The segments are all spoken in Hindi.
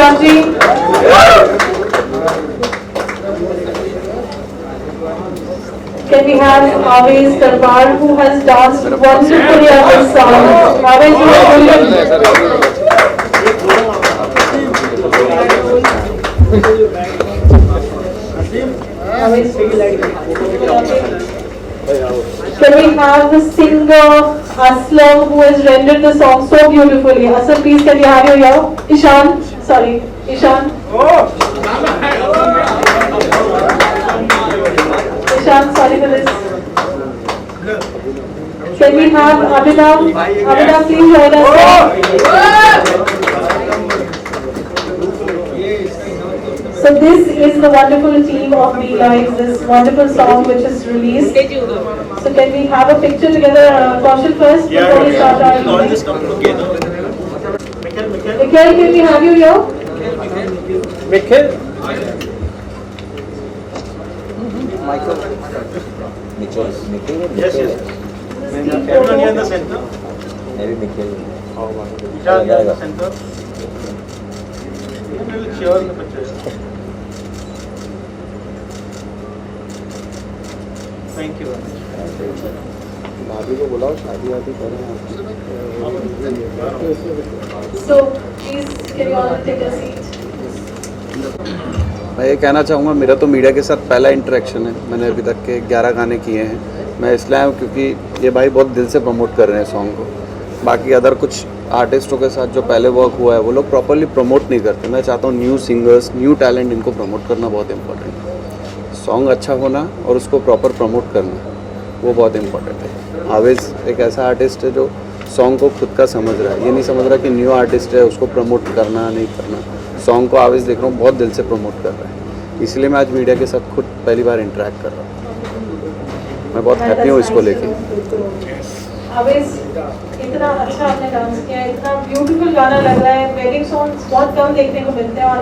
Ishan ji. Can we have Aves Darbar, who has danced wonderfully on this song? Aves, you are brilliant. Can we have the singer Aslam, who has rendered the song so beautifully? Aslam, please, can we have you here? Ishan, sorry, Ishan. Ishan, sorry for this. Can we have Abhinav? Abhinav, please join us. So this is the wonderful team of Me Lives, this wonderful song which is released. So can we have a picture together, Kaushal first, before we start our evening? Mikhail, can we have you here? Mikhail? Yes. Everyone here in the center. Maybe Mikhail. Ishan here in the center. We will cheer the picture. Thank you very much. भाभी को बुलाओ शादी वादी करें So please, can you all take a seat? मैं ये कहना चाहूँगा, मेरा तो मीडिया के साथ पहला इंटरेक्शन है। मैंने अभी तक के 11 गाने किए हैं। मैं इसलिए आया हूँ क्योंकि ये भाई बहुत दिल से प्रमोट कर रहे हैं सॉन्ग को। बाकी अदर कुछ आर्टिस्टों के साथ जो पहले वर्क हुआ है वो लोग प्रॉपरली प्रमोट नहीं करते। मैं चाहता हूँ न्यू सिंगर्स, न्यू टैलेंट, इनको प्रमोट करना बहुत इंपॉर्टेंट है। सॉन्ग अच्छा होना और उसको प्रॉपर प्रमोट करना, वो बहुत इंपॉर्टेंट है। आवेज़ एक ऐसा आर्टिस्ट है जो सॉन्ग को खुद का समझ रहा है, ये नहीं समझ रहा कि न्यू आर्टिस्ट है उसको प्रमोट करना नहीं करना। सॉन्ग को आवेज़ देख रहा हूँ बहुत दिल से प्रमोट कर रहा है, इसलिए मैं आज मीडिया के साथ खुद पहली बार इंटरेक्ट कर रहा हूँ। मैं बहुत हैप्पी हूँ इसको लेके। आवेज़, इतना अच्छा आपने डांस किया, इतना ब्यूटीफुल गाना लग रहा है। वेडिंग सॉन्ग्स बहुत कम देखने को मिलते हैं और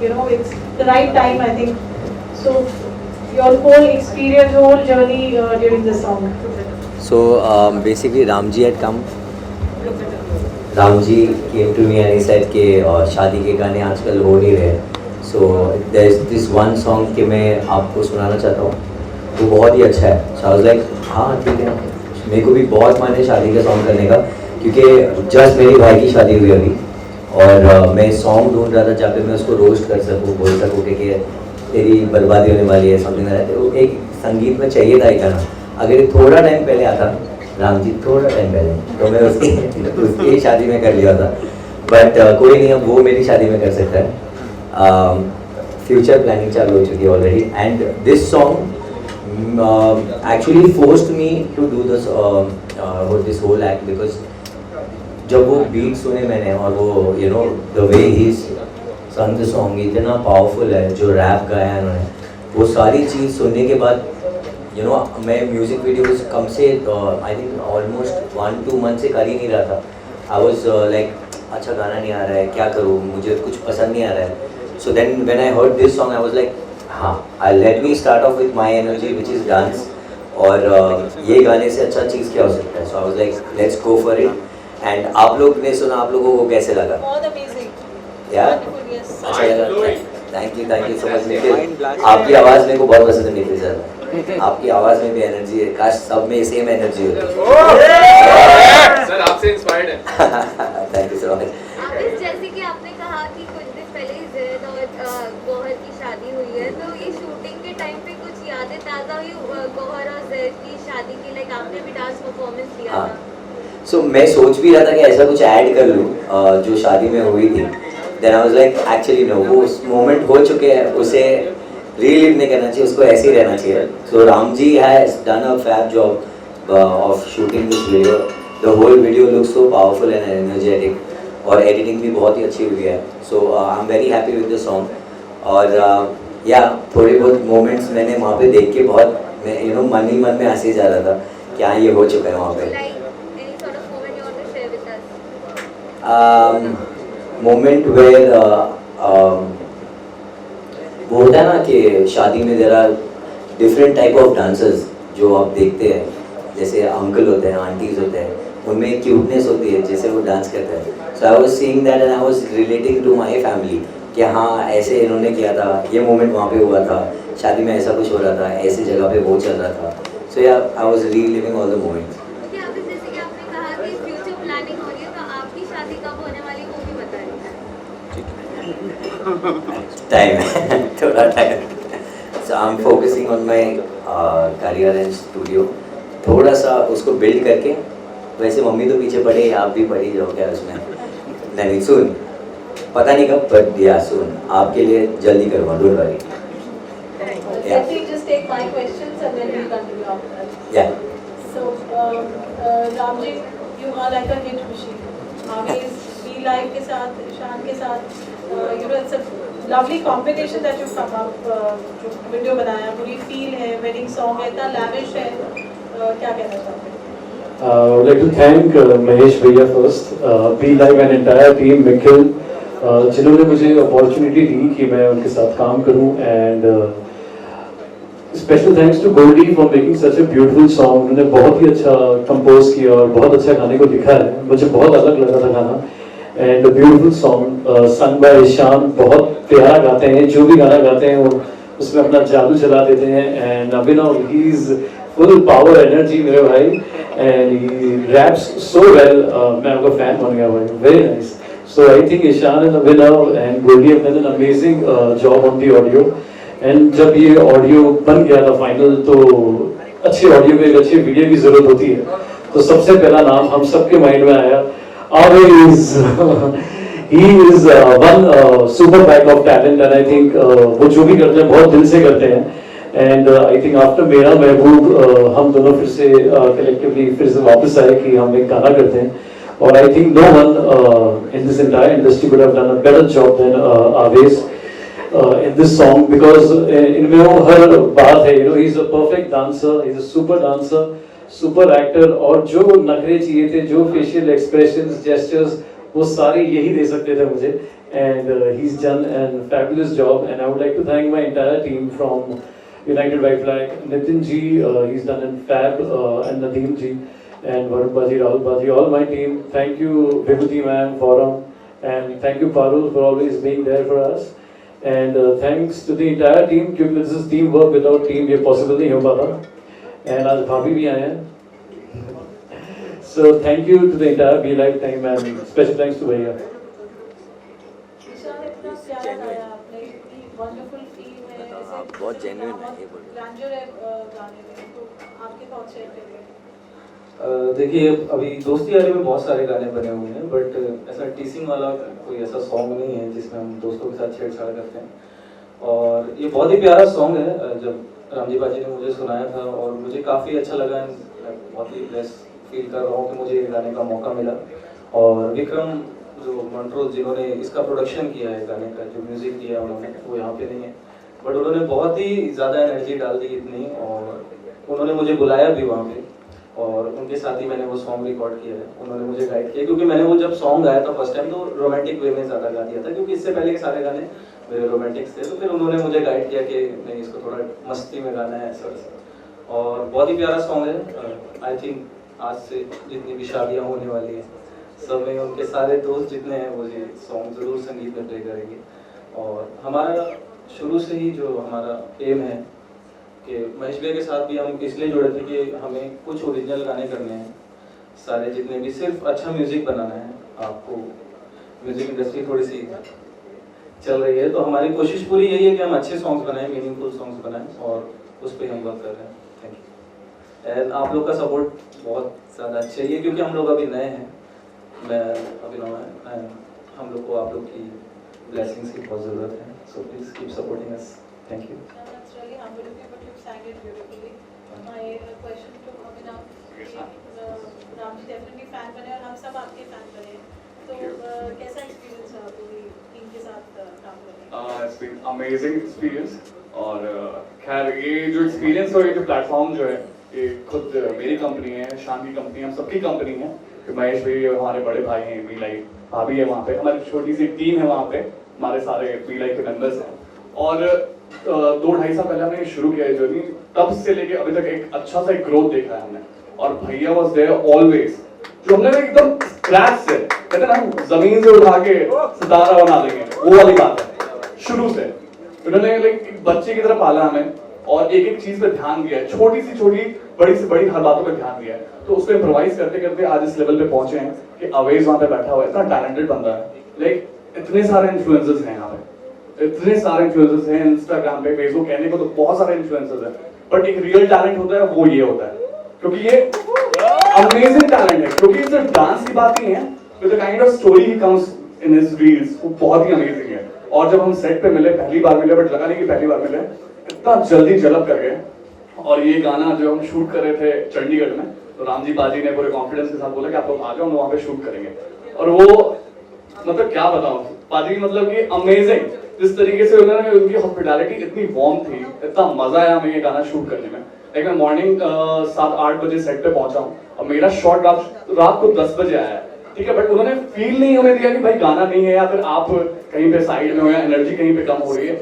you know it's the right time I think. So your whole experience, whole journey during this song. So basically Ramji had come. Ramji came to me and he said कि शादी के गाने आजकल हो नहीं रहे। So there's this one song कि मैं आपको सुनाना चाहता हूँ, वो बहुत ही अच्छा है। So I was like हाँ ठीक है, मेरे को भी बहुत मन है शादी का सॉन्ग करने का, क्योंकि जस्ट मेरी भाई की शादी हुई अभी और मैं सॉन्ग ढूंढ रहा था जहाँ पे मैं उसको रोस्ट कर सकूँ, बोल सकूँ कि तेरी बर्बादी होने वाली है, समथिंग लाइक दैट। एक संगीत में चाहिए था एक गाना। अगर ये थोड़ा टाइम पहले आता, रामजी थोड़ा टाइम पहले, तो मैं उसकी शादी में कर लिया था। बट कोई नहीं, अब वो मेरी शादी में कर सकता है। फ्यूचर प्लानिंग चालू हो चुकी है already and this song actually forced me to do this whole act, because जब वो बीट सुने मैंने और वो you know the way he sang the song इतना पावरफुल है, जो रैप गाया है उन्होंने, वो सारी चीज़ सुनने के बाद यू नो मैं म्यूज़िक वीडियोस कम से आई थिंक ऑलमोस्ट 1-2 मंथ से कर ही नहीं रहा था। आई वॉज लाइक अच्छा गाना नहीं आ रहा है, क्या करूँ, मुझे कुछ पसंद नहीं आ रहा है। So then when I heard this song I was like हाँ, I let me start off with my energy which is dance, और ये गाने से अच्छा चीज़ क्या हो सकता है। So I was like let's go for it. And आप लोग ने सुना, आप लोगों को कैसे लगा? यार अच्छा लगा, थैंक यू सो मच। आपकी आवाज़ मेरे को बहुत पसंद है निखिल सर, आपकी आवाज़ में भी एनर्जी है, काश सब में सेम एनर्जी होती। सर आपसे इंस्पायर्ड है। Thank you so much. जैसे कि आपने कहा कि कुछ दिन पहले ही ज़ैद और गौहर की शादी हुई है, तो ये शूटिंग के टाइम पे कुछ यादें ताज़ा हुई गौहर और ज़ैद की शादी की? लाइक आपने भी डांस परफॉर्मेंस दिया था। सो मैं सोच भी रहा था कि ऐसा कुछ ऐड कर लूँ जो शादी में हुई थी। Then I was like actually no, वो मोमेंट हो चुके हैं, उसे रीलिव नहीं करना चाहिए, उसको ऐसे ही रहना चाहिए। So Ramji has done a fab job of shooting this video. The whole video looks so powerful and energetic, और एडिटिंग भी बहुत ही अच्छी हुई है। So I am very happy with the song. और या थोड़े बहुत मोमेंट्स मैंने वहाँ पे देख के बहुत मैं यू नो मन ही मन में हंसे जा रहा था कि हाँ ये हो चुका है वहाँ पे। मोमेंट वेयर वो होता है ना कि शादी में there are different type of dancers जो आप देखते हैं, जैसे अंकल होते हैं, आंटीज होते हैं, उनमें क्यूटनेस होती है जैसे वो डांस करते हैं। So I was seeing that and I was relating to my family कि हाँ ऐसे इन्होंने किया था, ये मोमेंट वहाँ पे हुआ था, शादी में ऐसा कुछ हो रहा था, ऐसी जगह पे वो चल रहा था. So yeah, I was reliving all the moments. Okay, अभी जैसे कि आपने कहा कि फ्यूचर प्लानिंग हो रही है, तो आपकी शादी कब होने वाली है वो भी बताइए. Time है थोड़ा time. So I'm focusing on my career and studio. थोड़ा सा उसको build करके, वैसे मम्मी तो पीछे पड़े, आप भी पड़ी जाओ क्या उसमें. नहीं सुन, पता नहीं कब, but yeah soon. आपके लिए जल्दी करूँगा, don't worry. Yeah. Let me just take my questions and then we'll continue after that. Yeah. So, Ramji, you are like a hit machine. Always Be Live के साथ, ईशान के साथ, you know, it's a lovely combination that you've come up. जो वीडियो बनाया, पूरी फील है, वेडिंग सॉन्ग है, इतना lavish है. क्या कहना चाहते हैं? I would like to thank Mahesh Bhaiya first, Be Live and entire team, Nikhil, जिन्होंने मुझे अपॉर्चुनिटी दी कि मैं उनके साथ काम करूं, and special thanks to Goldy for making such a beautiful song. उन्होंने बहुत ही अच्छा कंपोज किया और बहुत अच्छा गाने को लिखा है. मुझे बहुत अलग लगा था गाना, and beautiful song sung by Ishaan. बहुत प्यारा गाते हैं, जो भी गाना गाते हैं वो उसमें अपना जादू चला देते हैं. And Abhinav, he is full power energy मेरे भाई, and he raps so well. मैं आपका फैन बन गया भाई, very nice. So I think Ishaan and Abhinav and Goldy have done an amazing job on the audio. And जब ये ऑडियो बन गया था फाइनल, तो अच्छे ऑडियो को एक अच्छी वीडियो की जरूरत होती है. तो सबसे पहला नाम हम सबके माइंड में आया, Aawez. He is one super pack of talent, and I think वो जो भी करते हैं बहुत दिल से करते हैं. एंड आई थिंक आफ्टर मेरा महबूब हम दोनों फिर से कलेक्टिवली फिर से वापस आए कि हम एक गाना करते हैं. और I think no one in this entire industry could have done a better job than Avesh in this song, because इनमें वो हर बात है, you know, he's a perfect dancer, he's a super dancer, super actor, और जो नखरे चाहिए थे, जो facial expressions, gestures, वो सारे यही दे सकते थे मुझे. And he's done a fabulous job, and I would like to thank my entire team from United White Flag, Nitin ji, he's done a fab, and Nadeem ji, and Varun Baji, Rahul Baji, all my team. Thank you Vibhuti ma'am, Forum, and thank you Parul for always being there for us. And thanks to the entire team, क्योंकि this is team work, without team ये possible नहीं हो पाता. And आज भाभी भी आए हैं. So thank you to the entire Be Live team, and special thanks to भैया. ईशान, इतना प्यारा गाया आपने, इतनी wonderful feel है, ऐसे बहुत genuine है ये बोल. grandeur है गाने में. तो आपके thoughts share करिए. देखिए, अभी दोस्ती यारी में बहुत सारे गाने बने हुए हैं, बट ऐसा टीसिंग वाला कोई ऐसा सॉन्ग नहीं है जिसमें हम दोस्तों के साथ छेड़छाड़ करते हैं. और ये बहुत ही प्यारा सॉन्ग है. जब रामजी बाजी ने मुझे सुनाया था और मुझे काफ़ी अच्छा लगा, बहुत ही ब्लेस फील कर रहा हूँ कि मुझे ये गाने का मौका मिला. और विक्रम जो मंट्रोज जिन्होंने इसका प्रोडक्शन किया है गाने का, जो म्यूज़िक दिया उन्होंने, वो यहाँ पे नहीं है, बट उन्होंने बहुत ही ज़्यादा एनर्जी डाल दी इतनी, और उन्होंने मुझे बुलाया भी वहाँ पे, और उनके साथ ही मैंने वो सॉन्ग रिकॉर्ड किया है. उन्होंने मुझे गाइड किया, क्योंकि मैंने वो जब सॉन्ग गाया था फर्स्ट टाइम तो रोमांटिक वे में ज़्यादा गा दिया था, क्योंकि इससे पहले के सारे गाने मेरे रोमांटिक्स थे. तो फिर उन्होंने मुझे गाइड किया कि नहीं, इसको थोड़ा मस्ती में गाना है ऐसा. और बहुत ही प्यारा सॉन्ग है. आई थिंक आज से जितनी भी शादियाँ होने वाली हैं सब में उनके सारे दोस्त जितने हैं वो ये सॉन्ग ज़रूर संगीत में प्ले करेंगे. और हमारा शुरू से ही जो हमारा एम है कि महेश भैया के साथ भी हम इसलिए जुड़े थे कि हमें कुछ ओरिजिनल गाने करने हैं, सारे जितने भी, सिर्फ अच्छा म्यूज़िक बनाना है. आपको म्यूज़िक इंडस्ट्री थोड़ी सी चल रही है, तो हमारी कोशिश पूरी यही है कि हम अच्छे सॉन्ग्स बनाएं, मीनिंगफुल सॉन्ग्स बनाएं, और उस पर हम वर्क कर रहे हैं. Thank you. एंड आप लोग का सपोर्ट बहुत ज़्यादा चाहिए, क्योंकि हम लोग अभी नए हैं. मैं अभी नया है, हम लोग को आप लोग की ब्लेसिंग्स की बहुत ज़रूरत है. So please keep supporting us. Thank you. That's really humble of you, but you sang it beautifully. My question to Abhinav, Ramji definitely fan बने और हम सब आपके fan बने. तो कैसा experience रहा पूरी टीम के साथ काम करने? It's been amazing experience. और खैर ये जो experience और ये जो platform जो है, ये खुद मेरी कंपनी है, शान की कंपनी, हम सबकी कंपनी है. महेश भाई हमारे बड़े भाई हैं, बी लाइव भाभी है वहाँ पे, हमारी छोटी सी टीम है वहाँ पे, हमारे सारे बी लाइव के मेंबर्स हैं. और 2-2.5 साल पहले हमने शुरू किया है जर्नी, तब से लेके अभी तक एक अच्छा सा ग्रोथ देखा है हमने. और भैया वाज देयर ऑलवेज, जो हमने एकदम स्क्रैच से, कहते हैं ना जमीन से उठा के सितारा बना देंगे, वो वाली बात है। शुरू से उन्होंने एक बच्चे की तरह पाला हमें और एक एक चीज पे ध्यान दिया है, छोटी से छोटी बड़ी से बड़ी हर बातों पे ध्यान दिया है। तो उसको इम्प्रोवाइज करते करते आज इस लेवल पे पहुंचे हैं कि अवेज वहां पे बैठा हुआ है, इतना टैलेंटेड बंदा है। लाइक इतने सारे इन्फ्लुएंसर्स हैं यहाँ पे, इतने सारे इन्फ्लुएंसर्स हैं इंस्टाग्राम पे, फेसबुक, कहने को तो बहुत सारे इन्फ्लुएंसर्स हैं, बट एक रियल टैलेंट होता है वो ये होता है, क्योंकि ये अमेजिंग टैलेंट है। क्योंकि सिर्फ डांस की बात नहीं है, with the kind of story he comes in his reels, वो बहुत ही अमेजिंग है। और जब हम सेट पे मिले, पहली बार मिले, बट लगा नहीं कि पहली बार मिले, इतना जल्दी जलब कर गए। और ये गाना जो हम शूट कर रहे थे चंडीगढ़ में, तो रामजी पाजी ने पूरे कॉन्फिडेंस के साथ बोला कि आप लोग आ जाओ, हम वहां पे शूट करेंगे। और वो मतलब क्या बताऊं, पाजी मतलब कि अमेजिंग, जिस तरीके से उन्होंने, उनकी हॉस्पिटैलिटी इतनी वार्म थी, इतना मजा आया हमें ये गाना शूट करने में। लाइक मैं मॉर्निंग 7-8 बजे सेट पे पहुंचा हूँ और मेरा शॉट रात को 10 बजे आया है, ठीक है, बट उन्होंने फील नहीं होने दिया कि भाई गाना नहीं है या फिर आप कहीं पे साइड में हो या एनर्जी कहीं पे कम हो रही है।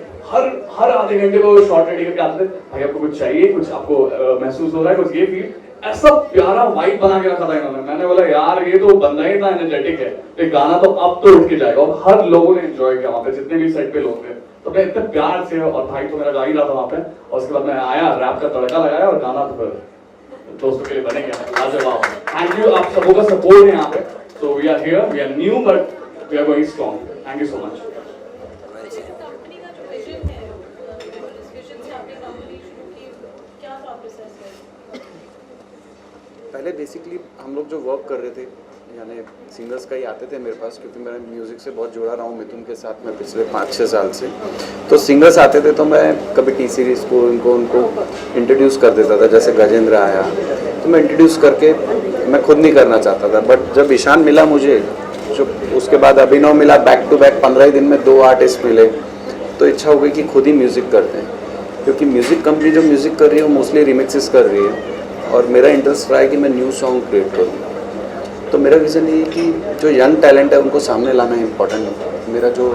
हर आधे घंटे को शॉट रेडी करके आते थे, भाई आपको कुछ चाहिए, कुछ आपको महसूस हो रहा है, कुछ ये फील, ऐसा प्यारा वाइब बना के रखा था इन्होंने। मैंने बोला यार ये तो बंदा ही इतना एनर्जेटिक है, ये गाना तो अब तो उठ के जाएगा। और हर लोगों ने एंजॉय किया वहाँ पे, जितने भी सेट पे लोग थे, तो मैं इतने प्यार से, और भाई तो मेरा गा ही रहा था वहाँ पे, और उसके बाद मैं आया, रैप का तड़का लगाया और गाना तो फिर दोस्तों के लिए बने गया। लाजवाब, थैंक यू आप सबों का सपोर्ट है यहाँ पे। So we are here, we are new but we are going strong. Thank you so much. Company का जो विजन है, इस विजन से आपने कंपनी शुरू की, क्या था प्रोसेस है? पहले बेसिकली हम लोग जो वर्क कर रहे थे, यानी सिंगर्स का ही आते थे मेरे पास, क्योंकि मैं म्यूज़िक से बहुत जुड़ा रहा हूँ मिथुन के साथ मैं पिछले 5-6 साल से। तो सिंगर्स आते थे तो मैं कभी टी सीरीज़ को उनको इंट्रोड्यूस कर देता था। जैसे गजेंद्र आया तो मैं इंट्रोड्यूस करके, मैं खुद नहीं करना चाहता था, बट जब ईशान मिला मुझे, जो उसके बाद अभिनव मिला, बैक टू बैक 15 दिन में 2 आर्टिस्ट मिले, तो इच्छा हो गई कि खुद ही म्यूज़िक करते हैं। क्योंकि म्यूज़िक कंपनी जो म्यूज़िक कर रही है वो मोस्टली रिमिक्सेस कर रही है, और मेरा इंटरेस्ट रहा है कि मैं न्यू सॉन्ग क्रिएट करूँ। तो मेरा विज़न ये है कि जो यंग टैलेंट है उनको सामने लाना इम्पोर्टेंट है। मेरा जो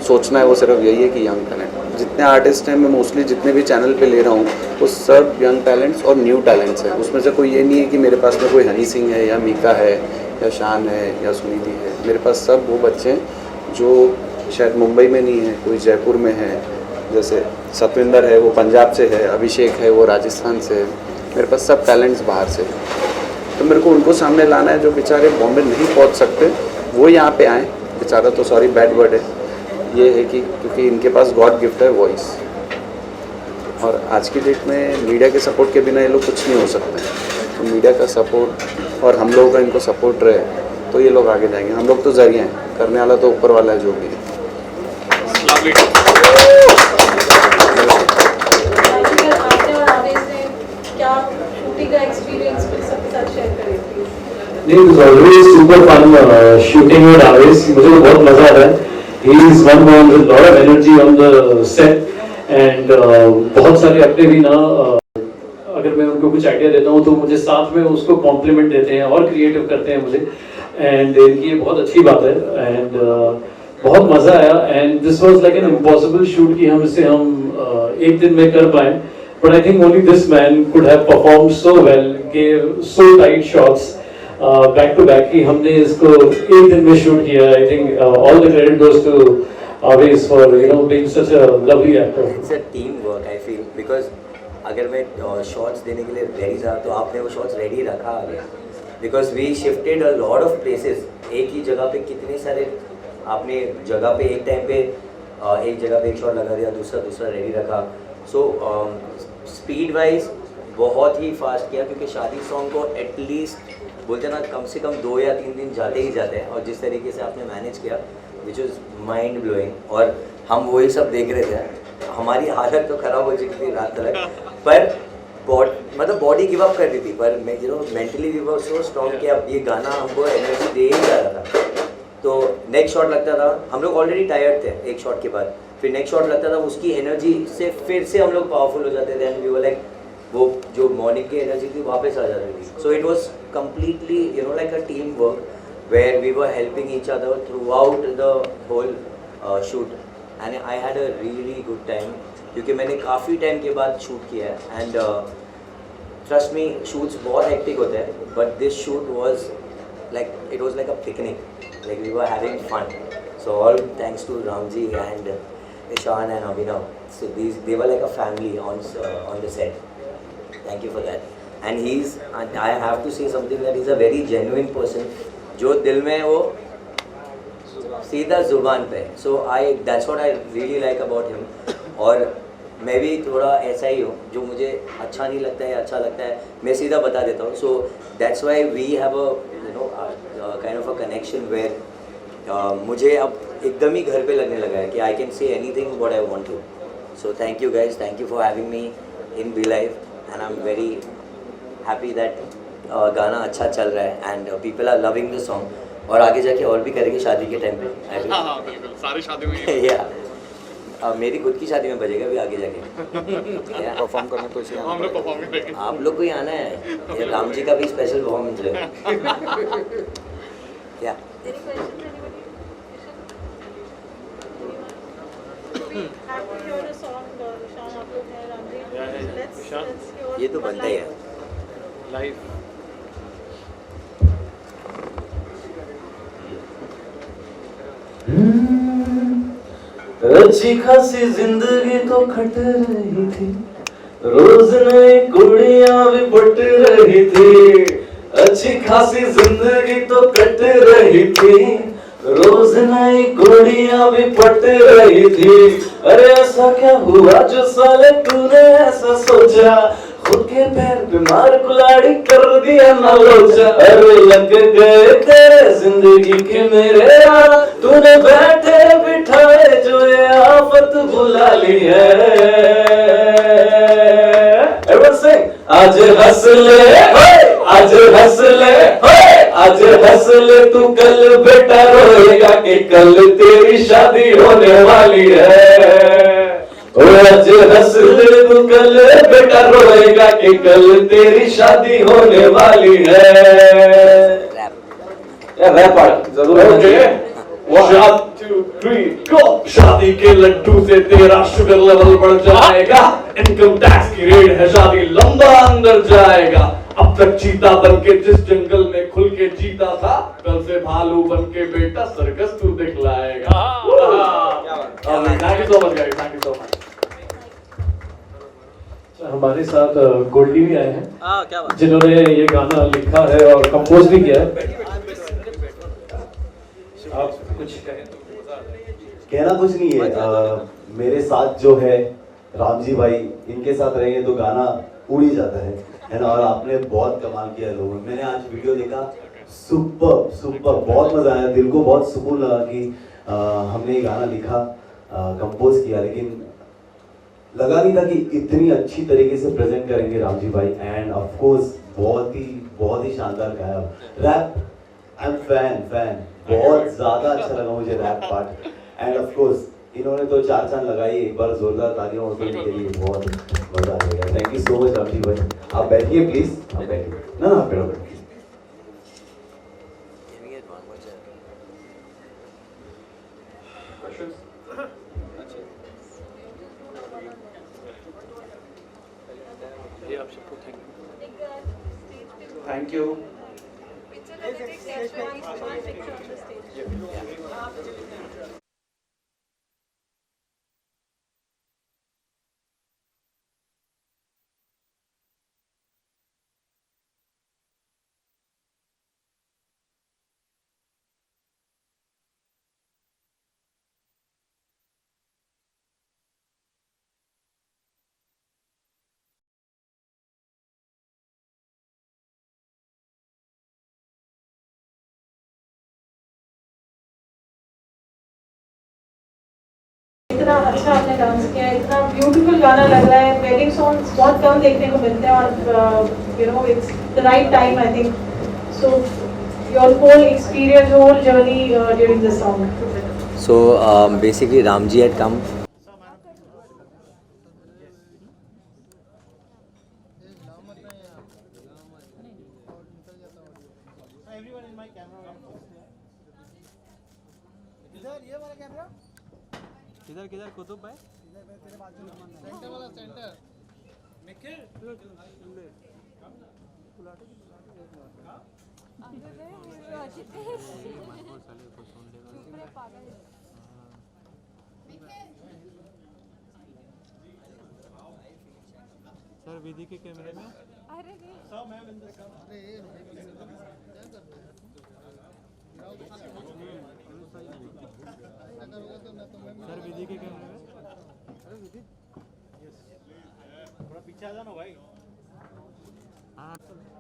सोचना है वो सिर्फ यही है कि यंग टैलेंट, जितने आर्टिस्ट हैं, मैं मोस्टली जितने भी चैनल पे ले रहा हूँ वो सब यंग टैलेंट्स और न्यू टैलेंट्स हैं। उसमें से कोई ये नहीं है कि मेरे पास में कोई हनी सिंह है या मीका है या शान है या सुनिधि है। मेरे पास सब वो बच्चे हैं जो शायद मुंबई में नहीं है, कोई जयपुर में है, जैसे सतविंदर है वो पंजाब से है, अभिषेक है वो राजस्थान से है। मेरे पास सब टैलेंट्स बाहर से, तो मेरे को उनको सामने लाना है। जो बेचारे बॉम्बे नहीं पहुंच सकते वो यहाँ पे आएँ। बेचारा तो सॉरी बैड वर्ड है, ये है कि क्योंकि इनके पास गॉड गिफ्ट है वॉइस, और आज की डेट में मीडिया के सपोर्ट के बिना ये लोग कुछ नहीं हो सकते। तो मीडिया का सपोर्ट और हम लोगों का इनको सपोर्ट रहे तो ये लोग आगे जाएंगे। हम लोग तो जरिए हैं, करने वाला तो ऊपर वाला है जो भी है। आपने और आवेश ने क्या शूटिंग का एक्सपीरियंस मेरे सबके साथ शेयर करें प्लीज। नहीं, it was always super fun shooting with Aves. मुझे तो बहुत मजा आता है। He is one man with lot of energy on the set and बहुत सारे अपने भी ना अगर मैं उनको कुछ आइडिया देता हूँ तो मुझे साथ में उसको कॉम्प्लीमेंट देते हैं और क्रिएटिव करते हैं मुझे, एंड इनकी ये बहुत अच्छी बात है। एंड बहुत मजा आया, and this was like an impossible shoot कि हम इसे एक दिन में कर पाए, but I think only this man could have perform so well, gave so tight shots back to back कि हमने इसको एक दिन में शूट किया। I think all the credit goes to Aves for being such a lovely actor. It's a team work I feel, because अगर मैं शॉट्स देने के लिए रेडी था तो आपने वो शॉट्स रेडी रखा आगे, because we shifted a lot of places. एक ही जगह पे कितने सारे आपने जगह पे एक टाइम पे एक जगह पे एक शॉट लगा दिया, दूसरा रेडी रखा। सो स्पीड वाइज बहुत ही फास्ट किया, क्योंकि शादी सॉन्ग को एटलीस्ट बोलते ना कम से कम 2 या 3 दिन जाते ही जाते हैं, और जिस तरीके से आपने मैनेज किया विच इज़ माइंड ब्लोइंग। और हम वही सब देख रहे थे, हमारी हालत तो ख़राब हो चुकी थी रात तक, पर मतलब बॉडी गिव अप कर रही थी, पर mentally we were so strong कि अब ये गाना हमको एनर्जी दे ही जा रहा था। तो नेक्स्ट शॉट लगता था, हम लोग ऑलरेडी टायर्ड थे एक शॉट के बाद, फिर नेक्स्ट शॉट लगता था उसकी एनर्जी से फिर से हम लोग पावरफुल हो जाते थे, एंड वी वर लाइक वो जो मॉर्निंग की एनर्जी थी वापस आ जाती थी। So it was completely like a team work where we were helping each other throughout the whole shoot, and I had a really good time, क्योंकि मैंने काफ़ी टाइम के बाद शूट किया है, एंड ट्रस्ट मी शूट्स बहुत हेक्टिक होते हैं, but this shoot was like it was like a picnic, like we were having fun. So all thanks to Ramji and Ishan and Abhinav. So they were like a family on the set. Thank you for that. And I have to say something that he's a very genuine person. जो दिल में है वो सीधा जुबान पे. So that's what I really like about him. और मैं भी थोड़ा ऐसा ही हूँ, जो मुझे अच्छा नहीं लगता है अच्छा लगता है मैं सीधा बता देता हूँ. So that's why we have a kind of a connection where मुझे अब एकदम ही घर पे लगने लगा है कि I can say anything what I want to. So thank you guys, thank you for having me in Be Live, and I'm very happy that गाना अच्छा चल रहा है and people are loving the song. और आगे जाके और भी करेंगे शादी के टाइम पे. हाँ बिल्कुल, सारी शादी में या मेरी खुद की शादी में बजेगा भी आगे जाके. परफॉर्म करना तो इसे हम लोग परफॉर्म करेंगे. आप लोग को ही आना है, ये राम जी का भी स्पेशल परफॉर्मेंस है. क्या Any questions, anybody? We have to hear a song, Ishan, आप लोग हैं, Ramji. Yeah. Let's Ishan? hear ये तो one बनता ही line. है. लाइव अच्छी खासी जिंदगी तो खट रही थी, रोज नई कुड़ियां भी पट रही थी. अच्छी खासी जिंदगी तो कट रही थी, रोज नई कुड़ियां भी पट रही थी. अरे ऐसा क्या हुआ जो साले तूने ऐसा सोचा, खुद के पैर पे मार कुल्हाड़ी कर दिया ना लोचा. अरे लग गए तेरे जिंदगी के मेरे यार, तूने बैठे बिठाए जो ये आफत बुला ली है. Everyone sing. आज हंस ले, आज हंस ले, आज हंस ले तू, कल बेटा रोएगा कि कल तेरी शादी होने वाली है. आज हंस ले तू, कल बेटा रोएगा कि कल तेरी शादी होने वाली है. रैप पार्ट जरूर है. 1 2 3 गो. शादी के लड्डू से तेरा शुगर लेवल बढ़ जाएगा, इनकम टैक्स की रेड है, शादी लंबा अंदर जाएगा. अब तक चीता बन के जिस जंगल में खुल के जीता था, कल से भालू बन के बेटा सर्कस तू दिखलाएगा. Thank you so much guys, thank you so much. हमारे साथ गोल्डी भी आए हैं, क्या बात. जिन्होंने ये गाना लिखा है और कंपोज भी किया है. आप कुछ कहें? कहना कुछ नहीं है. मेरे साथ जो है राम जी भाई, इनके साथ रहेंगे तो गाना उड़ ही जाता है ना. और आपने बहुत कमाल किया है लोगों. मैंने आज वीडियो देखा, सुपर सुपर, बहुत मजा आया. दिल को बहुत सुकून लगा कि हमने ये गाना लिखा, कंपोज किया, लेकिन लगा नहीं था कि इतनी अच्छी तरीके से प्रेजेंट करेंगे राम जी भाई. एंड ऑफ कोर्स बहुत ही शानदार गाया. Rap, I am fan. बहुत ज्यादा अच्छा लगा मुझे rap part. And of course इन्होंने तो 4 चांद लगाई. एक बार जोरदार तालियां और के लिए बहुत मजा आ गया. Thank you so much Ram ji भाई. आप बैठिए प्लीज, आप बैठिए. ना आप बैठो. Thank you. इतना अच्छा आपने डांस किया है, इतना ब्यूटीफुल गाना लग रहा है. वेडिंग सॉन्ग्स बहुत कम देखने को मिलते हैं और you know it's the right time I think. So your whole experience, whole journey during this song. So basically Ramji had come. किधर कुतुब भाई. सर विधि के कैमरे में अरे सर विधि के कैमरे में थोड़ा पीछे आ जाना भाई। हाँ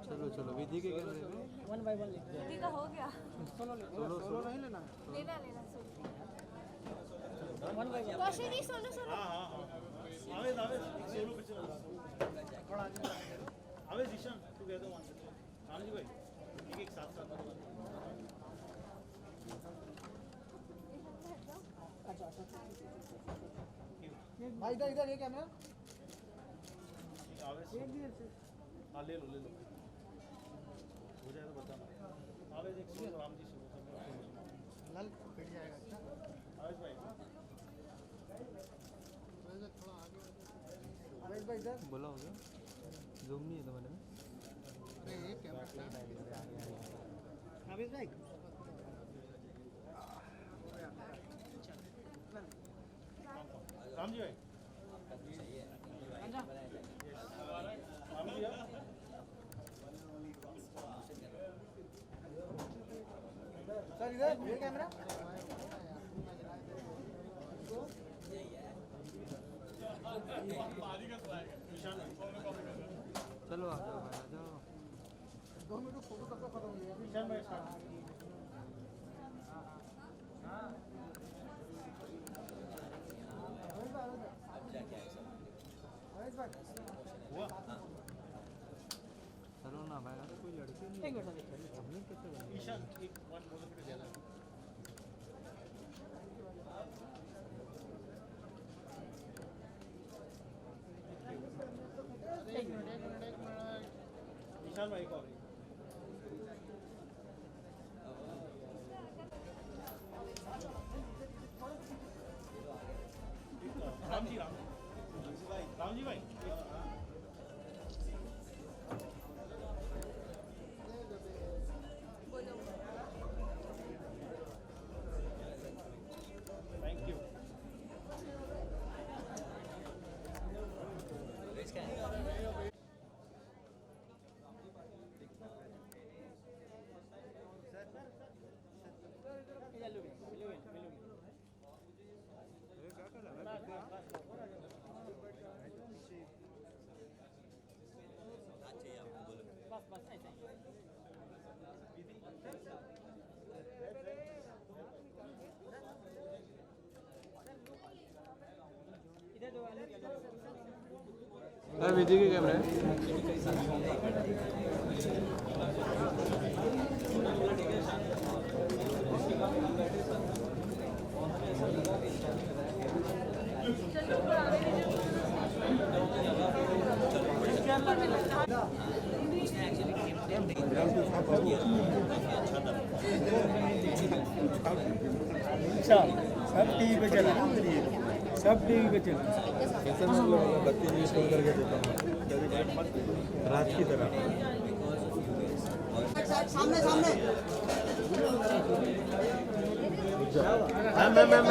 चलो चलो विधि के कैमरे में दीदी का हो गया। सोलो नहीं लेना लेना कौशली सोलो सोलो। आवेश सोलो पिक्चर थोड़ा आवेश ईशान टुगेदर वन रामजी भाई एक साथ भाई इधर ये कैमरा आवेश हाँ ले लो हो जाए तो बताना। आवेश एक सोलो रामजी सोलो लाल कट जाएगा। अच्छा आवेश भाई थोड़ा आगे आवेश भाई इधर बोला हो गया जूम नहीं है तुम्हारे में अरे ये कैमरा आवेश भाई रामजी भाई सर इधर ये कैमरा चलो आ जाओ भाई आ जाओ 2 मिनट फोटो कब तक खत्म हो जाएगा। ईशान भाई स्टार्ट आवेश भाई हुआ चलो ना भाई अरे कोई लड़के नहीं हमने कैसे बना ईशान एक वन बोलो फिर ज्यादा ईशान भाई को रामजी भाई थैंक यू सर विधि के कैमरे में सब टीवी पे चला सब टीवी पे चला कैसे मैं बत्ती यूज करके देता हूँ रात की तरह सामने सामने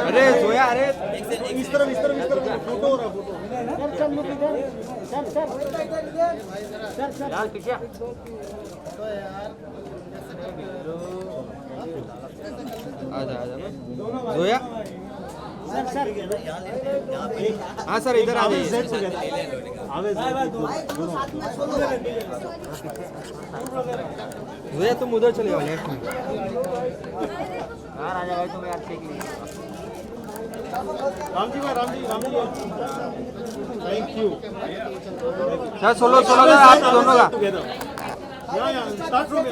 अरे सोया अरे इस तरफ फोटो हो रहा फोटो सर यार पीछे आजा सोया हाँ सर इधर आ जाइए भैया तुम उधर चले जाओ लेफ्ट में यार आ जाओ तुम यार देख लीजिए Ramji thank you sir solo का हाथ दोनों का यहाँ स्टार्ट फ्रॉम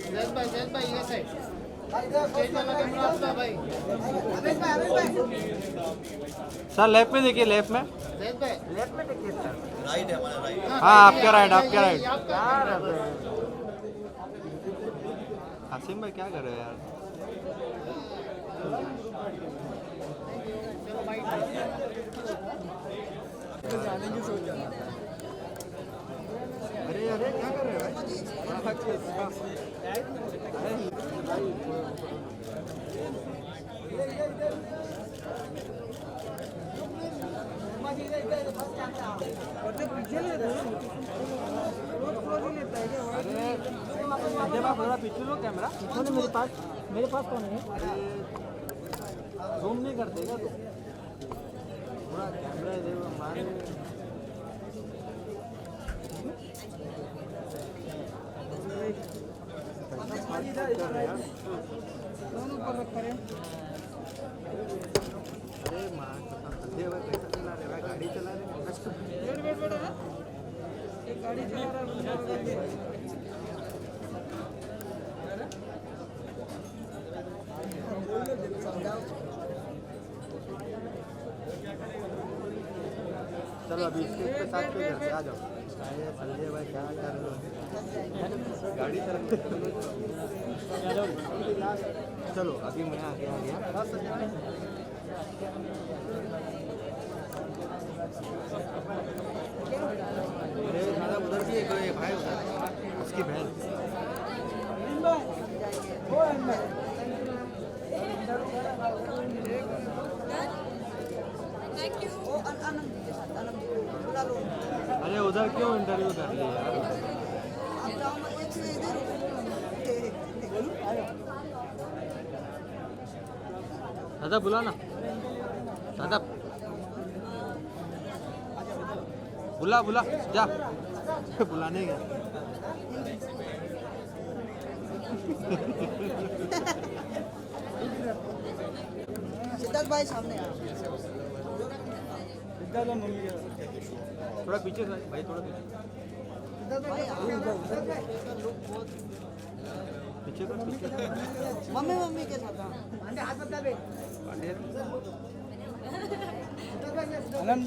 जैद भाई ये साइड स्टेज वाला कैमरा आपका भाई आवेश भाई सर लेफ्ट में देखिए लेफ्ट में जैद भाई लेफ्ट में देखिए सर राइट है हमारा राइट हाँ आपका राइट आसिम भाई क्या कर रहे हो यार अरे क्या कर रहे हो पीछे लो कैमरा, मेरे पास कौन है? जूम नहीं करते क्या तो? पूरा कैमरा दे हमारे दोनों पर रख करें। अरे माँ कैसा चला रहे भाई, गाड़ी चला रहे वेट एक गाड़ी चला रहा है। चलो अभी इसके साथ पे घर पे आ जाओ। संजय भाई क्या कर रहे हो? गाड़ी चलो अभी मैं आ गया। दादा उधर भी एक भाई उधर उसकी बहन अरे उधर क्यों इंटरव्यू कर लिया यार? दादा बुला ना, दादा बुला जा। बुलाने गया। सिद्धार्थ भाई सामने थोड़ा पीछे भाई, थोड़ा पीछे मम्मी के साथ अनम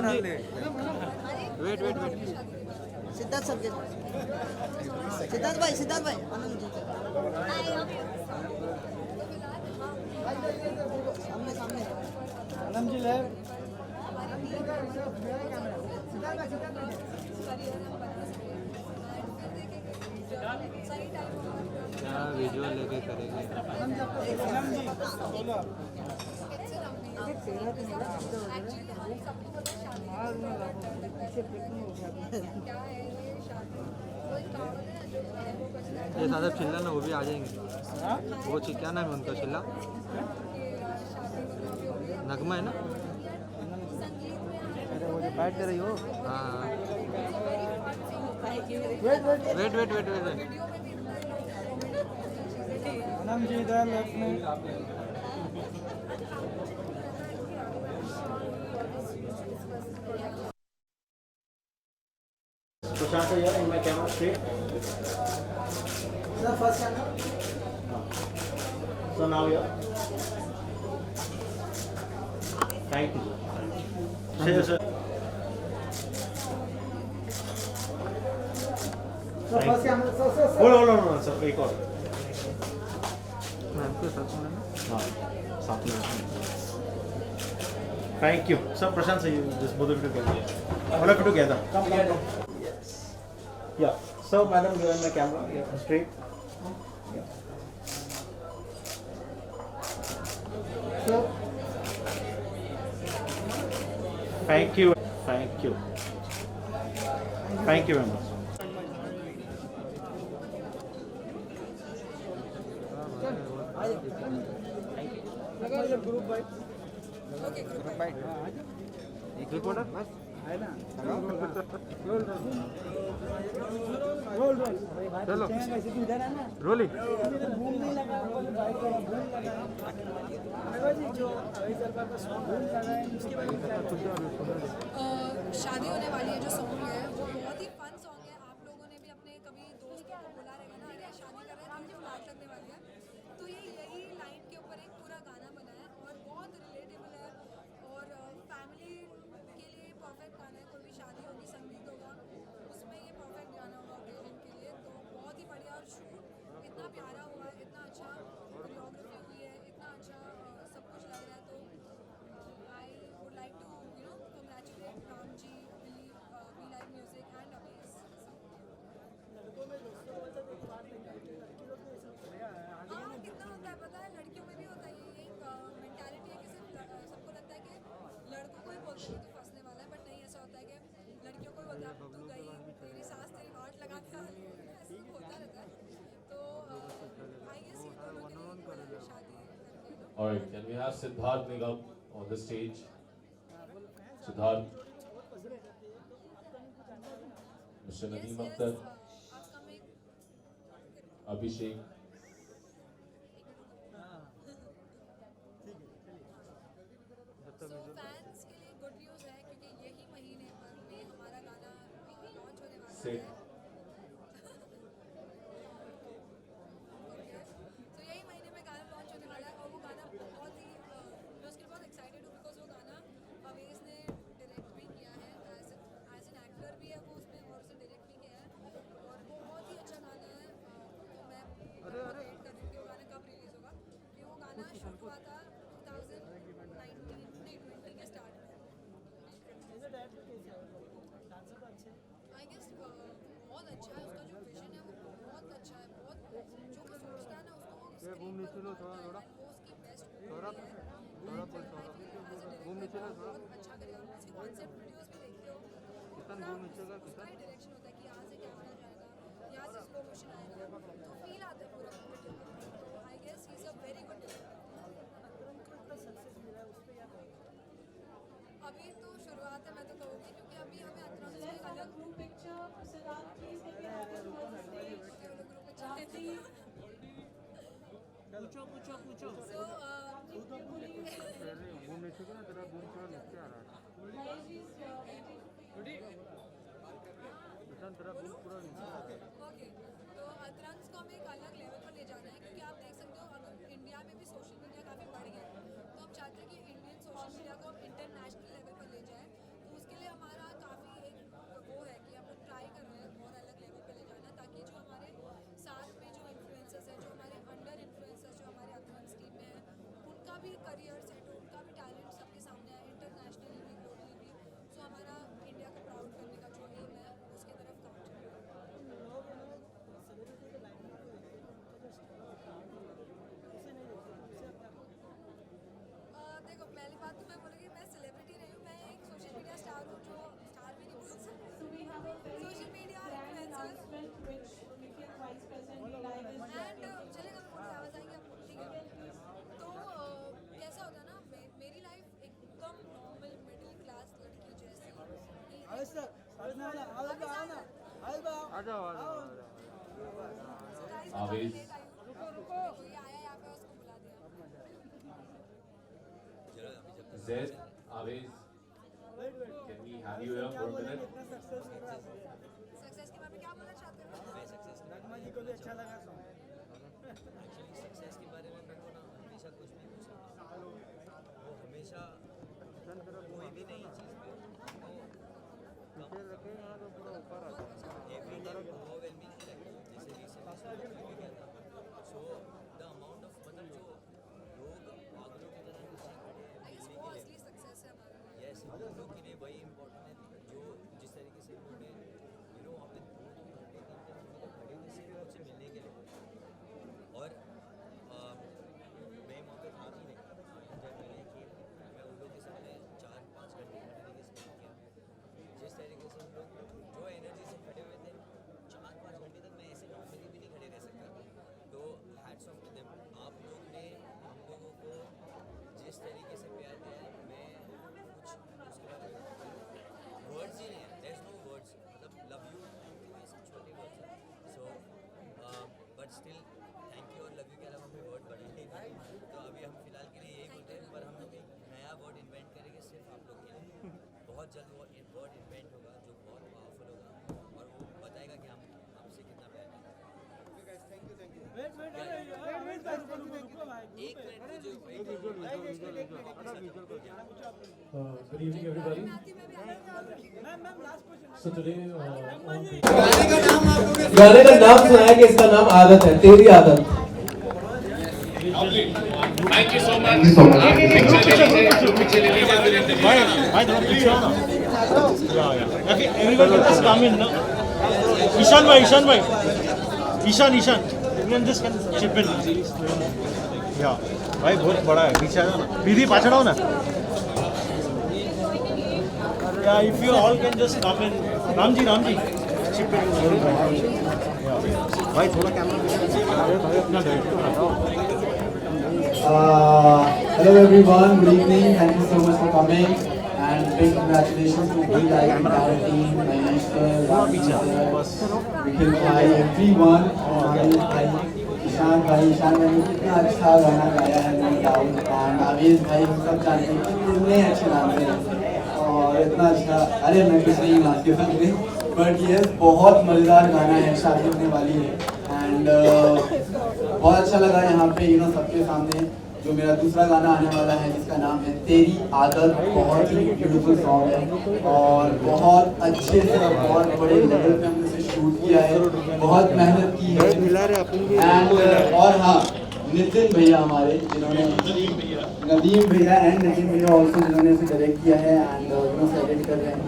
जी वेट सिद्धार्थ सर के सिद्धार्थ भाई आनंद जी सामने अनम जी ले क्या विजुअल लेके करेंगे? ये साहब चिल्ला ना, वो भी आ जाएंगे। वो क्या नाम है उनका? चिल्ला नगमा है ना? बैठ रही हो? हाँ वेट अनम जी इधर लेफ्ट में। Prashant, here in my camera straight. Sir first channel So now here. Thank you. Sir. First channel sir Hold on, sir. एक और. मैम के साथ में हाँ, साथ में. Thank you. Sir, Prashant, sir, you just both of you together. All of you together. Come. Yes. Yeah. So, madam, you are in the camera. Yeah, straight. Yeah. So. Thank you. Thank you. Thank you very much. एक रिपोर्टर है ना? चलो रोलिंग। शादी होने वाली है जो सॉन्ग है वो बहुत ही फन सॉन्ग है। आप लोगों ने भी अपने कभी दोस्तों को बोला रहेगा ना, अरे शादी कर रहे हैं तो मुझे फ्लैट लगने वाली है, तो ये यही लाइन के ऊपर एक पूरा गाना बना है और बहुत रिलेटेबल है और फैमिली के लिए परफेक्ट गाना है। कोई भी शादी होगी, संगीत होगा, उसमें ये परफेक्ट गाना Alright, can we have Siddharth Nigam on the stage? Siddharth. Mr. Nadeem Akhtar. Abhishek. So fans के लिए गुड न्यूज़ है क्योंकि यही महीने भर में हमारा गाना लॉन्च होने वाला है। तो यही महीने में गाना लॉन्च होने वाला है और वो गाना बहुत ही मैं उसके लिए बहुत एक्साइटेड हूँ बिकॉज वो गाना अवेज ने डायरेक्ट भी किया है एज एन एक्टर भी है वो उसमें और उसे डायरेक्ट भी किया है और वो बहुत ही अच्छा गाना है। तो मैं वेट कर रही हूँ कि वो गाना कब रिलीज़ होगा क्योंकि वो गाना शूट हुआ था 2019 के स्टार्ट में। आई गेस बहुत अच्छा है उसका जो विजन है वो बहुत अच्छा है बहुत जो वो सोचता है ना उसको वो स्क्रीन पर उतारता है वो उसकी बेस्ट बहुत अच्छा करेगा। उसके कॉन्सेप्ट वीडियोस भी देखते हो उसका ही डायरेक्शन होता है कि यहाँ से कैमरा जाएगा यहाँ से स्लो मोशन आएगा तो फील आता है पूरा वीडियो का। तो I guess he is a very good अभी तो शुरुआत है मैं तो कहूँगी क्योंकि अभी हमें अंतराल से एक अलग group picture Siddharth please take it off the stage group में पूछो सो ओके तो अतरंग्स को हमें एक अलग लेवल पर ले जाना है क्योंकि आप देख सकते हो अगर इंडिया में भी सोशल मीडिया काफ़ी बढ़ गया है तो हम चाहते हैं कि इंडियन सोशल मीडिया को हम इंटरनेशनल लेवल पर ले जाएं। तो उसके लिए हमारा काफ़ी एक वो है कि हम लोग ट्राई कर रहे हैं और अलग लेवल पर ले जाना ताकि जो हमारे साथ में जो इन्फ्लुएंसर्स हैं जो हमारे अंडर इन्फ्लुएंसर्स जो हमारे अतरंग्स टीम में हैं उनका भी करियर सेट हो उनका भी टैलेंट सबके सामने आए इंटरनेशनली भी ग्लोबली भी। सो हमारा इंडिया को प्राउड करने का जो एम है उसकी तरफ काम चल रहा है। देखो पहली बात तो मैं बोलूँगी मैं सेलिब्रिटी नहीं हूँ मैं एक सोशल मीडिया स्टार हूँ जो स्टार भी नहीं बोल सकते सोशल मीडिया इन्फ्लुएंसर एंड चलेगा थोड़ी आवाज़ आएगी आपको ठीक है। तो कैसा होता है ना मेरी लाइफ एकदम नॉर्मल मिडिल क्लास लड़की जैसी आवेश। कोई आया यहाँ पे उसको बुला दिया। Zed, Aves, can we have you here for a minute? Success के बारे में क्या बोलना चाहते हो? सक्सेस के बारे में मैं ना हमेशा कुछ भी पूछ सकता हूँ वो हमेशा कोई भी नई चीज़ पे एवरी टाइम ओवरवेलमिंग जैसे रिसेंटली गया था सो द अमाउंट ऑफ मतलब जो लोग पागलों की तरह नीचे खड़े हैं मिलने के लिए यस हम लोग के लिए वही इम्पोर्टेंट है जो जिस तरीके से उन्होंने वहाँ पे 2 घंटे 3 घंटे खड़े हुए सिर्फ मुझसे मिलने के लिए और मैं वहाँ पे था भी नहीं जब मिले कि मैं उन लोगों के सामने 4-5 घंटे खड़े रह के स्पेंड किया जिस तरीके से हम लोग जो एनर्जी से खड़े हुए थे 4-5 घंटे तक मैं ऐसे नॉर्मली भी नहीं खड़े रह सकता तो हैट्स ऑफ टू देम आप लोग ने हम लोगों को जिस तरीके से प्यार दिया है मैं कुछ उसके बारे में वर्ड्स ही नहीं है देयर इज नो वर्ड्स मतलब लव यू थैंक यू ये सब छोटे वर्ड्स हैं so but still thank you और लव यू के अलावा कोई वर्ड बड़ा नहीं था तो अभी हम फिलहाल के लिए यही बोलते हैं पर हम लोग एक नया वर्ड इन्वेंट करेंगे सिर्फ आप लोग के लिए बहुत जल्द वो वर्ड इन्वेंट होगा जो बहुत पावरफुल होगा और वो बताएगा कि हम आपसे कितना प्यार करते हैं एक minute Good evening, everybody. So today, गाने का नाम सुना है कि इसका नाम आदत है, तेरी आदत। Thank you so much. Okay, everyone can just come in, no? Ishan bhai. Ishan. Everyone just can chip in. Yeah. भाई बहुत बड़ा है, पीछे आ जाओ ना, दीदी पाछड़ आओ ना। Yeah, if you all can just come in. Ram ji, chip in. भाई थोड़ा कैमरा भाई अपना Hello everyone, good evening. Thank you so much for coming. And big congratulations to Big Eye entire team, Mahesh sir, Ravi sir, Nikhil bhai, everyone. Avish bhai, Ishan भाई ने कितना अच्छा गाना गाया है नो डाउट. एंड आवेश भाई हम सब जानते हैं कि कितने अच्छे गाते हैं और इतना अच्छा. अरे मैं कुछ नहीं गाती सकते बट ये बहुत मज़ेदार गाना है, शादी होने वाली है. एंड बहुत अच्छा लगा यहाँ पे सबके सामने जो मेरा दूसरा गाना आने वाला है जिसका नाम है तेरी आदत. बहुत ही ब्यूटीफुल सॉन्ग है और बहुत अच्छे से बहुत बड़े लेवल पे हमने इसे शूट किया है, बहुत मेहनत की है. एंड और हाँ, नितिन भैया हमारे जिन्होंने नदीम भैया एंड नितिन भैया ऑल्सो जिन्होंने इसे डायरेक्ट किया है एंड एडिट कर रहे हैं.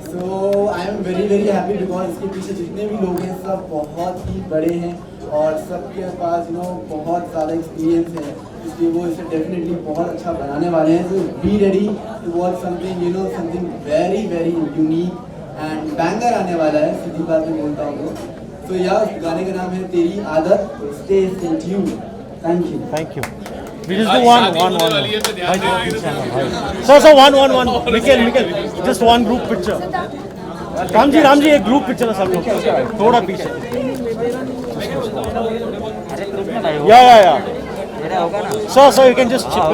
So I am very very happy because इसके पीछे जितने भी लोग हैं सब बहुत ही बड़े हैं और सबके पास बहुत ज़्यादा एक्सपीरियंस है, इसलिए वो इसे डेफिनेटली बहुत अच्छा बनाने वाले हैं. So be ready to watch something something very very unique and banger आने वाला है, सीधी बात में बोलता हूँ. तो यार गाने का नाम है तेरी आदत. Stay tuned. Thank you. Thank you. We just do one. So one. Mikhail, just one group picture. Ramji एक ग्रुप पिक्चर है सब लोग थोड़ा पीछे. Yeah sir you can just chip.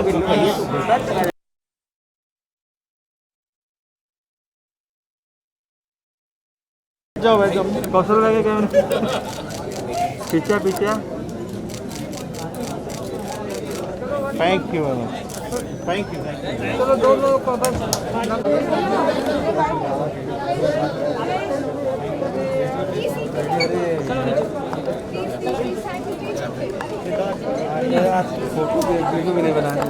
जाओ कौशल भाई क्या पीछे. Thank you. चलो दोनों को फोटो भी नहीं बनाया.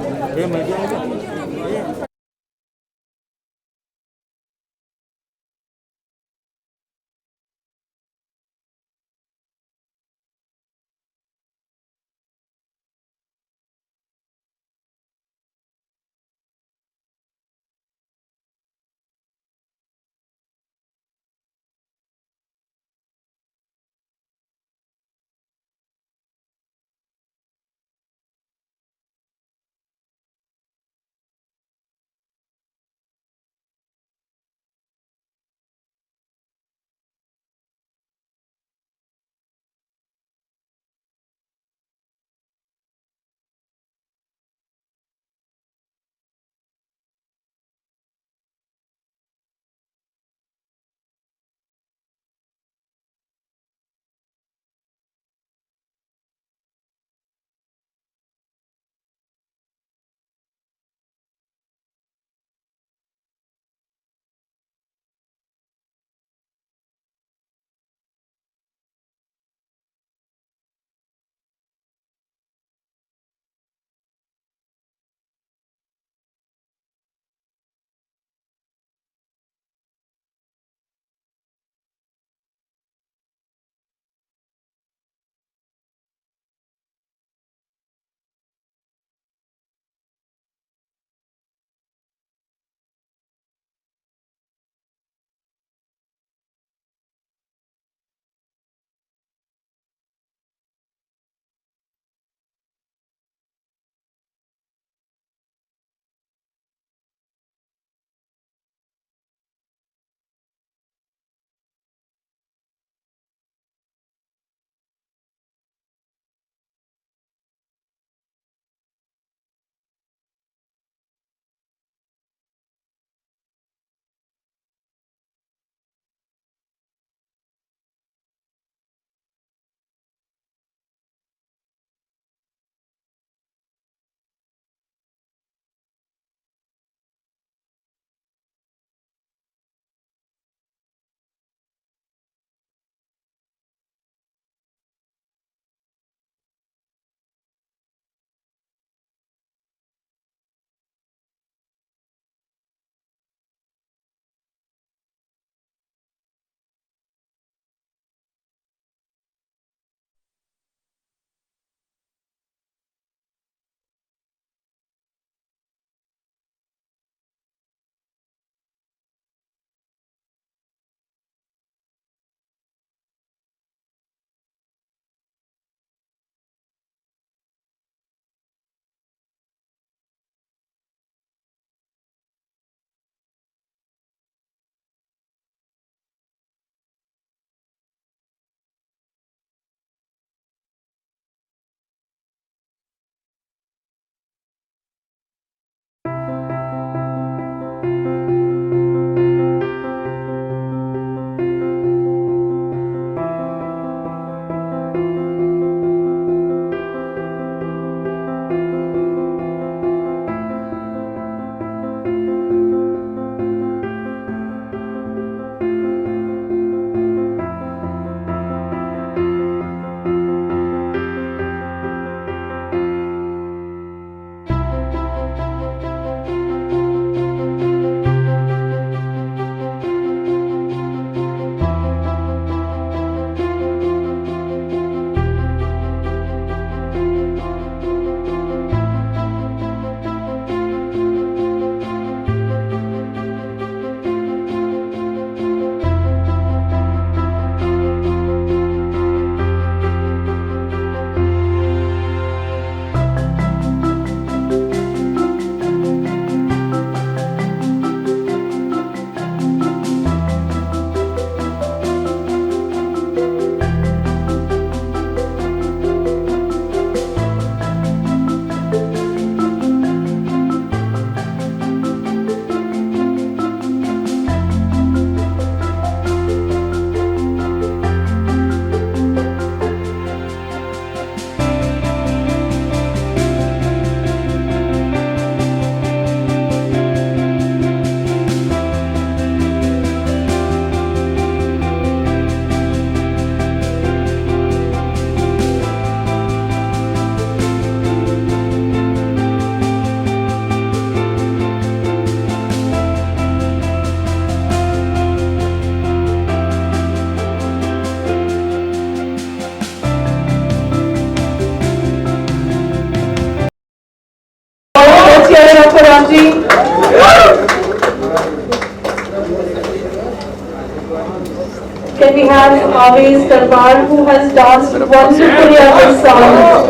Can we have Aves Darbar, who has danced wonderfully on this song?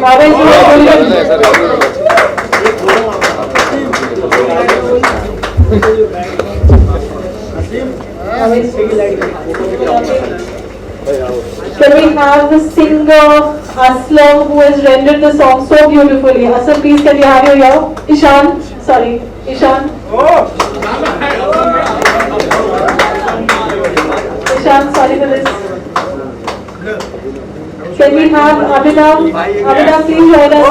Aves, you are Can we have the singer Aslam, who has rendered the song so beautifully? Aslam, please, can we have you here? Ishan, sorry, Ishan. Ishan, sorry for this. Can we have Abhinav? Abhinav, please join us.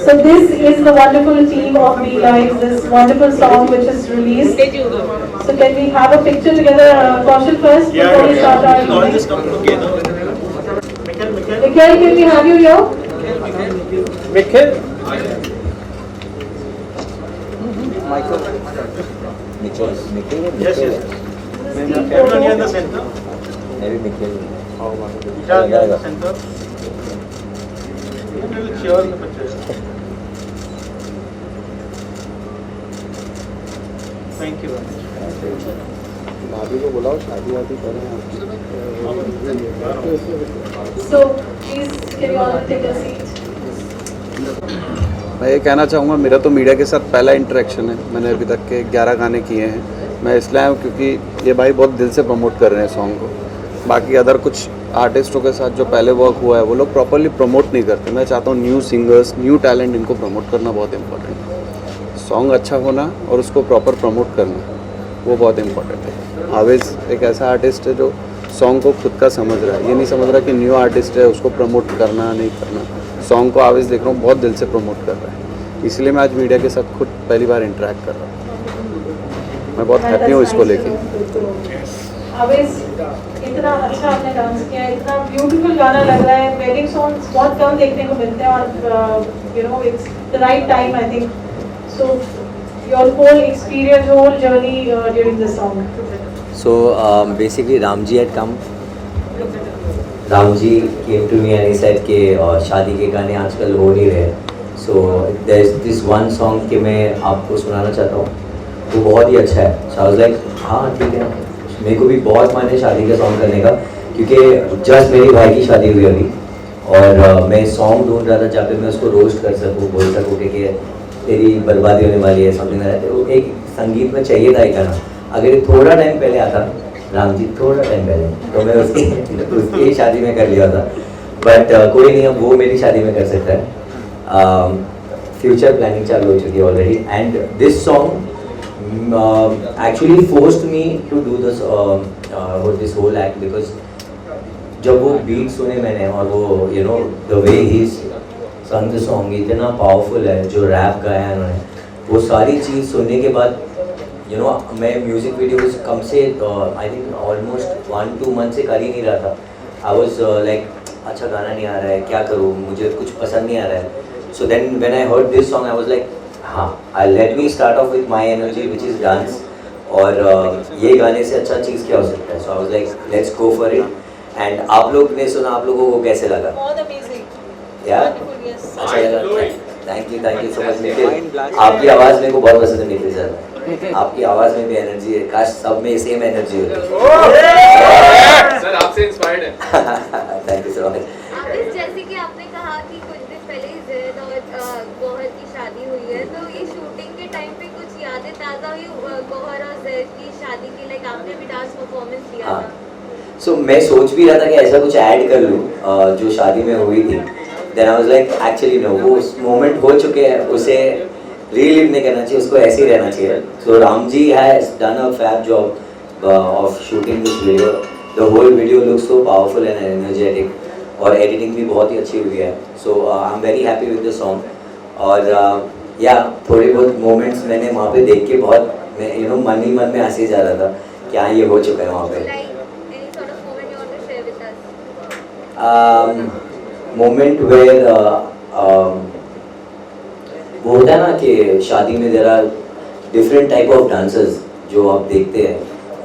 So this is the wonderful team of Be Live, this wonderful song which is released. So can we have a picture together, Kaushal first, before we start our All evening? this come together. Nikhil, can we have you here? Nikhil. Yes, yes. Everyone here in the center. Maybe Nikhil. Ishan here in the center. We will cheer the picture. Thank you very much. भाभी को बुलाओ, शादी वादी करें। So please, can you all take a seat? मैं ये कहना चाहूँगा, मेरा तो मीडिया के साथ पहला इंटरेक्शन है। मैंने अभी तक के 11 गाने किए हैं। मैं इसलिए आया हूँ क्योंकि ये भाई बहुत दिल से प्रमोट कर रहे हैं सॉन्ग को। बाकी अदर कुछ आर्टिस्टों के साथ जो पहले वर्क हुआ है वो लोग प्रॉपरली प्रमोट नहीं करते। मैं चाहता हूँ न्यू सिंगर्स, न्यू टैलेंट, इनको प्रमोट करना बहुत इंपॉर्टेंट है। सॉन्ग अच्छा होना और उसको प्रॉपर प्रमोट करना, वो बहुत इंपॉर्टेंट है। आवेज़ एक ऐसा आर्टिस्ट है जो सॉन्ग को खुद का समझ रहा है, ये नहीं समझ रहा कि न्यू आर्टिस्ट है उसको प्रमोट करना नहीं करना। सॉन्ग को आवेज़ देख रहा हूँ बहुत दिल से प्रमोट कर रहा है, इसलिए मैं आज मीडिया के साथ खुद पहली बार इंटरेक्ट कर रहा हूँ। मैं बहुत हैप्पी हूँ इसको लेके। Aves, इतना अच्छा आपने डांस किया है, इतना ब्यूटीफुल गाना लग रहा है। वेडिंग सॉन्ग्स बहुत कम देखने को मिलते हैं और you know it's the right time I think. So your whole experience, whole journey during this song. So basically Ramji had come. Ramji came to me and he said कि शादी के गाने आजकल हो नहीं रहे। So there's this one song कि मैं आपको सुनाना चाहता हूँ, वो बहुत ही अच्छा है। So I was like हाँ ठीक है। मेरे को भी बहुत मन है शादी का सॉन्ग करने का, क्योंकि जस्ट मेरी भाई की शादी हुई अभी और मैं सॉन्ग ढूंढ रहा था जहाँ पे मैं उसको रोस्ट कर सकूँ, बोल सकूँ कि तेरी बर्बादी होने वाली है, समथिंग लाइक दैट। एक संगीत में चाहिए था एक गाना। अगर ये थोड़ा टाइम पहले आता, रामजी थोड़ा टाइम पहले, तो मैं उसकी शादी में कर लिया था। बट कोई नहीं, अब वो मेरी शादी में कर सकता है। फ्यूचर प्लानिंग चालू हो चुकी है already and this song actually forced me to do this this whole act because जब वो बीट सुने मैंने और वो you know the way he's sung the song इतना पावरफुल है, जो रैप गाया है उन्होंने, वो सारी चीज़ सुनने के बाद you know मैं म्यूजिक वीडियोस कम से I think almost 1-2 मंथ से कर ही नहीं रहा था। I was like अच्छा गाना नहीं आ रहा है, क्या करूँ, मुझे कुछ पसंद नहीं आ रहा है। So then when I heard this song I was like हाँ, let me start off with my energy which is dance और ये गाने से अच्छा चीज़ क्या हो सकता है। So I was like let's go for it and आप लोग ने सुना, आप लोगों को कैसे लगा? बहुत amazing. Yeah? अच्छा लगा? Thank you so much Nikhil. आपकी आवाज़ मेरे को बहुत पसंद है निखिल सर। आपकी आवाज़ में भी एनर्जी है, काश सब में सेम एनर्जी होती। सर आपसे इंस्पायर्ड है। Thank you so much। जैसे कि आपने कहा कि कुछ दिन पहले ही ज़ैद और गौहर की शादी हुई है, तो ये शूटिंग के टाइम पे कुछ यादें ताज़ा हुई गौहर और ज़ैद की शादी की, लाइक आपने भी डांस परफॉर्मेंस दिया था। So मैं सोच भी रहा था कि ऐसा कुछ ऐड कर लूँ जो शादी में हुई थी। Then I was like actually no, वो मोमेंट हो चुके हैं, उसे रीलिव नहीं करना चाहिए, उसको ऐसे ही रहना चाहिए। So Ramji has done a fab job of shooting this video. The whole video looks so powerful and energetic और एडिटिंग भी बहुत ही अच्छी हुई है। So I am very happy with the song और या थोड़े बहुत मोमेंट्स मैंने वहाँ पे देख के बहुत मैं यू नो मन ही मन में हंसे जा रहा था कि हाँ ये हो चुका है वहाँ पे। मोमेंट वेयर वो होता है ना कि शादी में there are different type of dancers जो आप देखते हैं,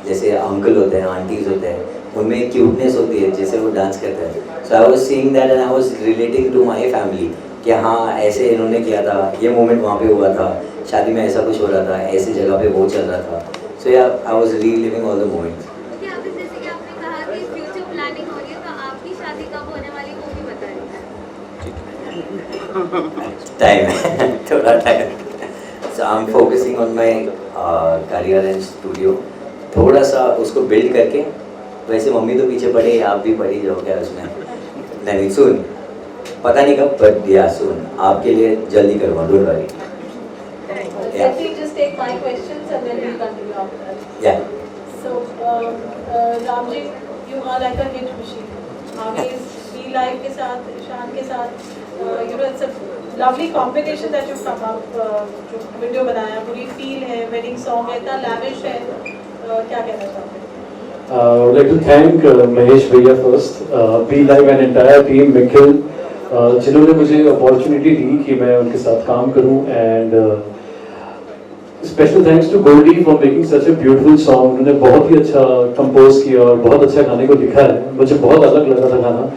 जैसे अंकल होते हैं, आंटीज होते हैं, उनमें एक क्यूटनेस होती है जैसे वो डांस करते हैं। So I was seeing that and I was relating to my family कि हाँ ऐसे इन्होंने किया था, ये मोमेंट वहाँ पे हुआ था, शादी में ऐसा कुछ हो रहा था, ऐसी जगह पे वो चल रहा था. So yeah, I was reliving all the moments. Okay, अभी जैसे कि आपने कहा कि फ्यूचर प्लानिंग हो रही है, तो आपकी शादी कब होने वाली वो भी बताइए. Time, थोड़ा time. So I'm focusing on my career and studio. थोड़ा सा उसको build करके, वैसे मम्मी तो पीछे पड़े, आप भी पड़ी जाओगे उसमें. नहीं, soon. पता नहीं कब, but yeah, soon. आपके लिए जल्दी करूँगा, don't worry. Let me just take my questions and then we'll continue after that. Yeah. So, Ramji, you are like a hit machine. Always Be Live के साथ, ईशान के साथ, you know, it's a lovely combination that you've come up. जो वीडियो बनाया, पूरी feel है, wedding song है, इतना lavish है. क्या कहना चाहते हैं? I would like to thank Mahesh Bhaiya first, Be Live and entire team, Mikhil, जिन्होंने मुझे अपॉर्चुनिटी दी कि मैं उनके साथ काम करूं, and special thanks to Goldy for making such a beautiful song. उन्होंने बहुत ही अच्छा कंपोज किया और बहुत अच्छा गाने को लिखा है. मुझे बहुत अलग लगा था गाना,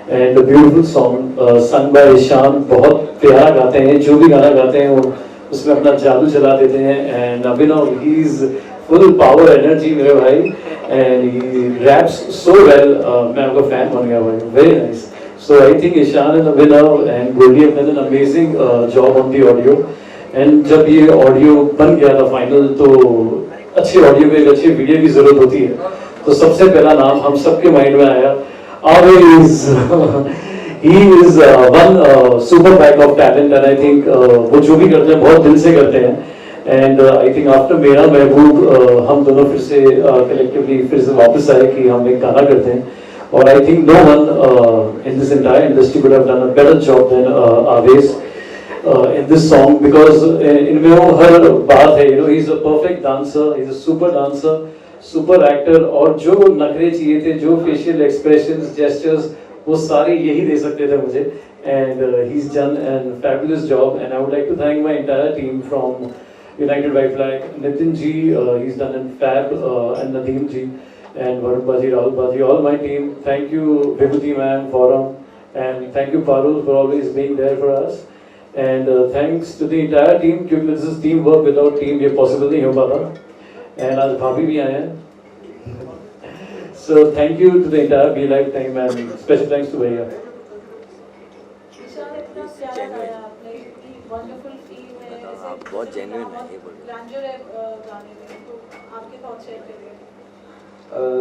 and beautiful song sung by Ishaan. बहुत प्यारा गाते हैं, जो भी गाना गाते हैं वो उसमें अपना जादू चला देते हैं. And Abhinav, he is full power energy मेरे भाई, and he raps so well. मैं आपका फैन बन गया भाई, very nice. So I think Ishaan and Abhinav and Goldy have done an amazing job on the audio. And जब ये ऑडियो बन गया था फाइनल, तो अच्छे ऑडियो पे एक अच्छे वीडियो की जरूरत होती है. तो सबसे पहला नाम हम सबके माइंड में आया, Aawez. He is one super pack of talent, and I think वो जो भी करते हैं बहुत दिल से करते हैं. एंड आई थिंक आफ्टर मेरा महबूब हम दोनों फिर से कलेक्टिवली फिर से वापस आए कि हम एक गाना करते हैं. और I think no one in this entire industry would have done a better job than Avesh in this song, because इनमें वो हर बात है, you know, he is a perfect dancer, he is a super dancer, super actor, और जो नखरे चाहिए थे, जो facial expressions, gestures, वो सारे यही दे सकते थे मुझे. And he's done a fabulous job, and I would like to thank my entire team from United White Flag, Nitin ji, he's done a fab, and Nadeem ji, and Varun Baji, Rahul Baji, all my team. Thank you Vibhuti ma'am, Forum, and thank you Parul for always being there for us. And thanks to the entire team, क्योंकि this is team work, without team ये possible नहीं हो पाता. And आज भाभी भी आए हैं. So thank you to the entire Be Live team, and special thanks to भैया. ईशान, इतना प्यारा गाया आपने, इतनी wonderful feel है, ऐसे बहुत genuine है ये बोल. grandeur है गाने में. तो आपके thoughts share करिए.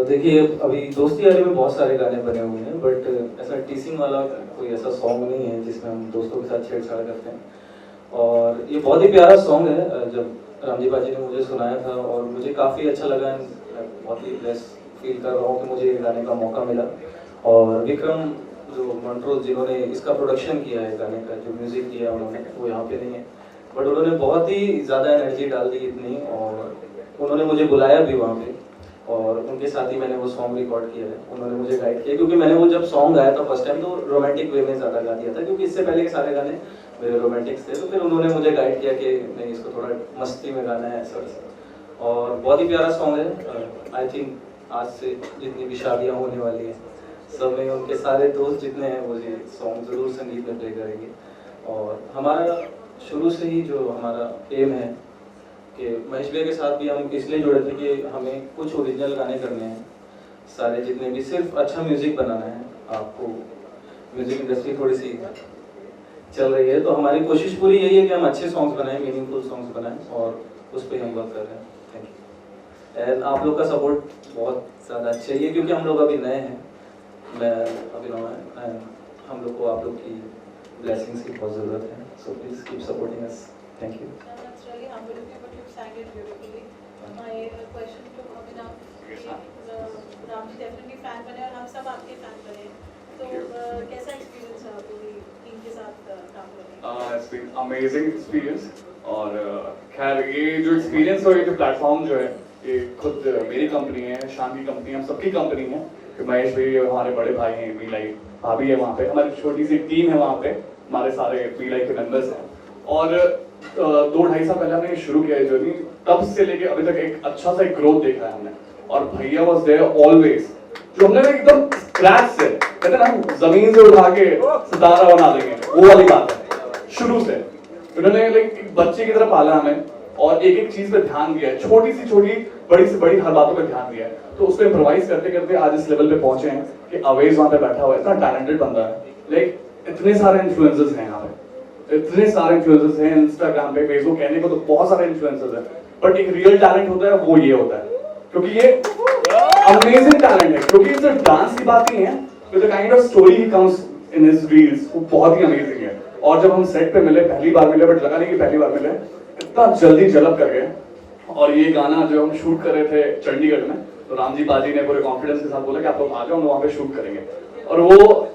देखिए, अभी दोस्ती यारी में बहुत सारे गाने बने हुए हैं, बट ऐसा टीसिंग वाला कोई ऐसा सॉन्ग नहीं है जिसमें हम दोस्तों के साथ छेड़छाड़ करते हैं. और ये बहुत ही प्यारा सॉन्ग है. जब रामजी बाजी ने मुझे सुनाया था और मुझे काफ़ी अच्छा लगा, बहुत ही ब्लेस फील कर रहा हूँ कि मुझे ये गाने का मौका मिला. और विक्रम जो मंट्रोल जिन्होंने इसका प्रोडक्शन किया है गाने का, जो म्यूज़िक दिया उन्होंने, वो यहाँ पे नहीं है, बट उन्होंने बहुत ही ज़्यादा एनर्जी डाल दी इतनी, और उन्होंने मुझे बुलाया भी वहाँ पे, और उनके साथ ही मैंने वो सॉन्ग रिकॉर्ड किया है. उन्होंने मुझे गाइड किया, क्योंकि मैंने वो जब सॉन्ग गाया था फर्स्ट टाइम तो रोमांटिक वे में ज़्यादा गा दिया था, क्योंकि इससे पहले के सारे गाने मेरे रोमांटिक्स थे. तो फिर उन्होंने मुझे गाइड किया कि नहीं, इसको थोड़ा मस्ती में गाना है ऐसा वैसा. और बहुत ही प्यारा सॉन्ग है. आई थिंक आज से जितनी भी शादियाँ होने वाली हैं सब में उनके सारे दोस्त जितने हैं वो ये सॉन्ग ज़रूर संगीत में प्ले करेंगे. और हमारा शुरू से ही जो हमारा एम है कि महेश भैया के साथ भी हम इसलिए जुड़े थे कि हमें कुछ ओरिजिनल गाने करने हैं, सारे जितने भी, सिर्फ अच्छा म्यूज़िक बनाना है. आपको म्यूज़िक इंडस्ट्री थोड़ी सी चल रही है, तो हमारी कोशिश पूरी यही है कि हम अच्छे सॉन्ग्स बनाएं, मीनिंगफुल सॉन्ग्स बनाएं, और उस पर हम वर्क कर रहे हैं. Thank you. एंड आप लोग का सपोर्ट बहुत ज़्यादा चाहिए, क्योंकि हम लोग अभी नए हैं. मैं अभी नया है, हम लोग को आप लोग की ब्लेसिंग्स की बहुत ज़रूरत है. So please keep supporting us. Thank you. That's really humble of you, but you sang it beautifully. My question to Abhinav, Ramji definitely fan बने और हम सब आपके fan बने, तो कैसा experience है पूरी टीम के साथ काम करने का? It's been amazing experience. और खैर ये जो experience और ये जो platform जो है, ये खुद मेरी कंपनी है, शान की कंपनी है, हम सबकी कंपनी है. महेश भाई हमारे बड़े भाई हैं, बी लाइव भाभी है वहाँ पे, हमारी छोटी सी टीम है वहाँ पे, हमारे सारे बी लाइव के मेंबर्स हैं. और 2-2.5 साल पहले हमने शुरू किया है जर्नी, तब से लेके अभी तक एक अच्छा सा एक ग्रोथ देखा है हमने. और भैया वाज देयर ऑलवेज, जो हमने एकदम स्क्रैच से, कहते हैं ना, जमीन से उठा के सितारा बना देंगे, वो वाली बात है शुरू से. उन्होंने लाइक एक बच्चे की तरह पाला हमें और एक एक चीज पे ध्यान दिया है, छोटी सी छोटी बड़ी से बड़ी हर बातों पे ध्यान दिया है। तो उसको इम्प्रोवाइज करते करते आज इस लेवल पे पहुंचे हैं कि अवेज वहां पे बैठा हुआ है, इतना टैलेंटेड बंदा है। लाइक इतने सारे इन्फ्लुएंसर्स हैं यहाँ पे, इतने सारे इन्फ्लुएंसर्स हैं इंस्टाग्राम पे, फेसबुक, कहने को तो बहुत सारे इन्फ्लुएंसर्स हैं, बट एक रियल टैलेंट होता है वो ये होता है, क्योंकि ये अमेजिंग टैलेंट है। क्योंकि सिर्फ डांस की बात नहीं है, with the kind of story he comes in his reels, वो बहुत ही अमेजिंग है। और जब हम सेट पे मिले, पहली बार मिले, बट लगा नहीं कि पहली बार मिले, इतना जल्दी जलब कर गए। और ये गाना जो हम शूट कर रहे थे चंडीगढ़ में, तो रामजी बाजी ने पूरे कॉन्फिडेंस के साथ बोला कि आप लोग आ जाओ, हम वहाँ पे शूट करेंगे। और वो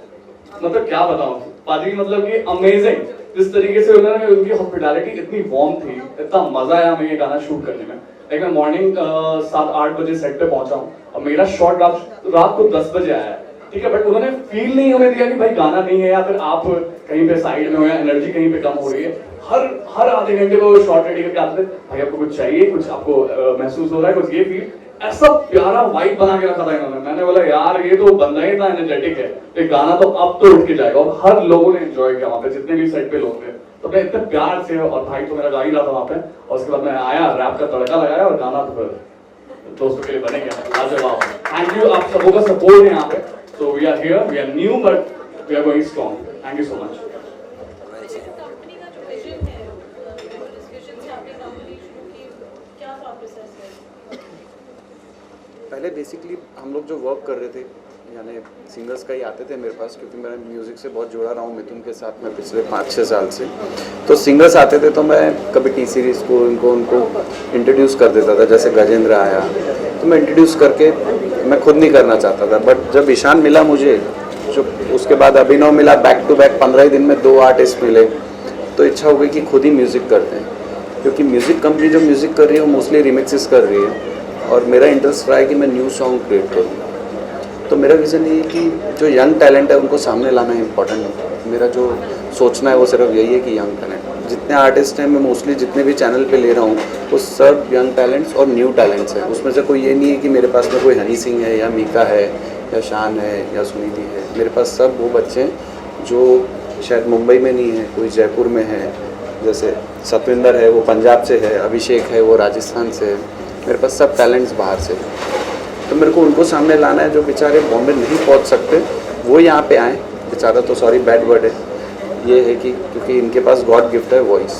मतलब क्या बताऊं, पाजी मतलब कि अमेजिंग, जिस तरीके से उन्होंने, उनकी हॉस्पिटैलिटी इतनी वार्म थी, इतना मजा आया हमें ये गाना शूट करने में। लाइक मैं मॉर्निंग 7-8 बजे सेट पे पहुंचा हूँ और मेरा शॉट रात को 10 बजे आया है, ठीक है, बट उन्होंने फील नहीं होने दिया कि भाई गाना नहीं है या फिर आप कहीं पे साइड में हो या एनर्जी कहीं पे कम हो रही है। हर आधे घंटे को शॉट रेडी करके आते थे, भाई आपको कुछ चाहिए, कुछ आपको महसूस हो रहा है, कुछ ये फील, ऐसा प्यारा वाइब बना के रखा था इन्होंने। मैंने बोला यार ये तो बंदा ही इतना एनर्जेटिक है, ये गाना तो अब तो उठ के जाएगा। और हर लोगों ने एंजॉय किया वहाँ पे, जितने भी सेट पे लोग थे, तो मैं इतने प्यार से, और भाई तो मेरा गा ही रहा था वहाँ पे, और उसके बाद मैं आया, रैप का तड़का लगाया और गाना तो फिर दोस्तों के लिए बने गया। लाजवाब, थैंक यू, आप सबों का सपोर्ट है यहाँ पे। So we are here, we are new but we are going strong. Thank you so much. पहले बेसिकली हम लोग जो वर्क कर रहे थे, यानी सिंगर्स का ही आते थे मेरे पास, क्योंकि मैं म्यूज़िक से बहुत जुड़ा रहा हूँ मिथुन के साथ मैं पिछले 5-6 साल से। तो सिंगर्स आते थे तो मैं कभी टी सीरीज़ को उनको इंट्रोड्यूस कर देता था, जैसे गजेंद्र आया तो मैं इंट्रोड्यूस करके, मैं खुद नहीं करना चाहता था। बट जब ईशान मिला मुझे, जो उसके बाद अभिनव मिला, बैक टू बैक 15 दिन में 2 आर्टिस्ट मिले, तो इच्छा हो गई कि खुद ही म्यूज़िक करते हैं। क्योंकि म्यूज़िक कंपनी जो म्यूज़िक कर रही है वो मोस्टली रिमिक्सेस कर रही है, और मेरा इंटरेस्ट रहा है कि मैं न्यू सॉन्ग क्रिएट करूँ। तो मेरा विज़न ये है कि जो यंग टैलेंट है उनको सामने लाना इम्पोर्टेंट है। मेरा जो सोचना है वो सिर्फ यही है कि यंग टैलेंट, जितने आर्टिस्ट हैं, मैं मोस्टली जितने भी चैनल पे ले रहा हूँ वो सब यंग टैलेंट्स और न्यू टैलेंट्स हैं। उसमें से कोई ये नहीं है कि मेरे पास में कोई हनी सिंह है या मीका है या शान है या सुनिधि है। मेरे पास सब वो बच्चे हैं जो शायद मुंबई में नहीं है, कोई जयपुर में है, जैसे सतविंदर है वो पंजाब से है, अभिषेक है वो राजस्थान से है। मेरे पास सब टैलेंट्स बाहर से। तो मेरे को उनको सामने लाना है, जो बेचारे बॉम्बे नहीं पहुंच सकते वो यहाँ पे आएँ। बेचारा तो सॉरी बैड वर्ड है, ये है कि क्योंकि इनके पास गॉड गिफ्ट है वॉइस,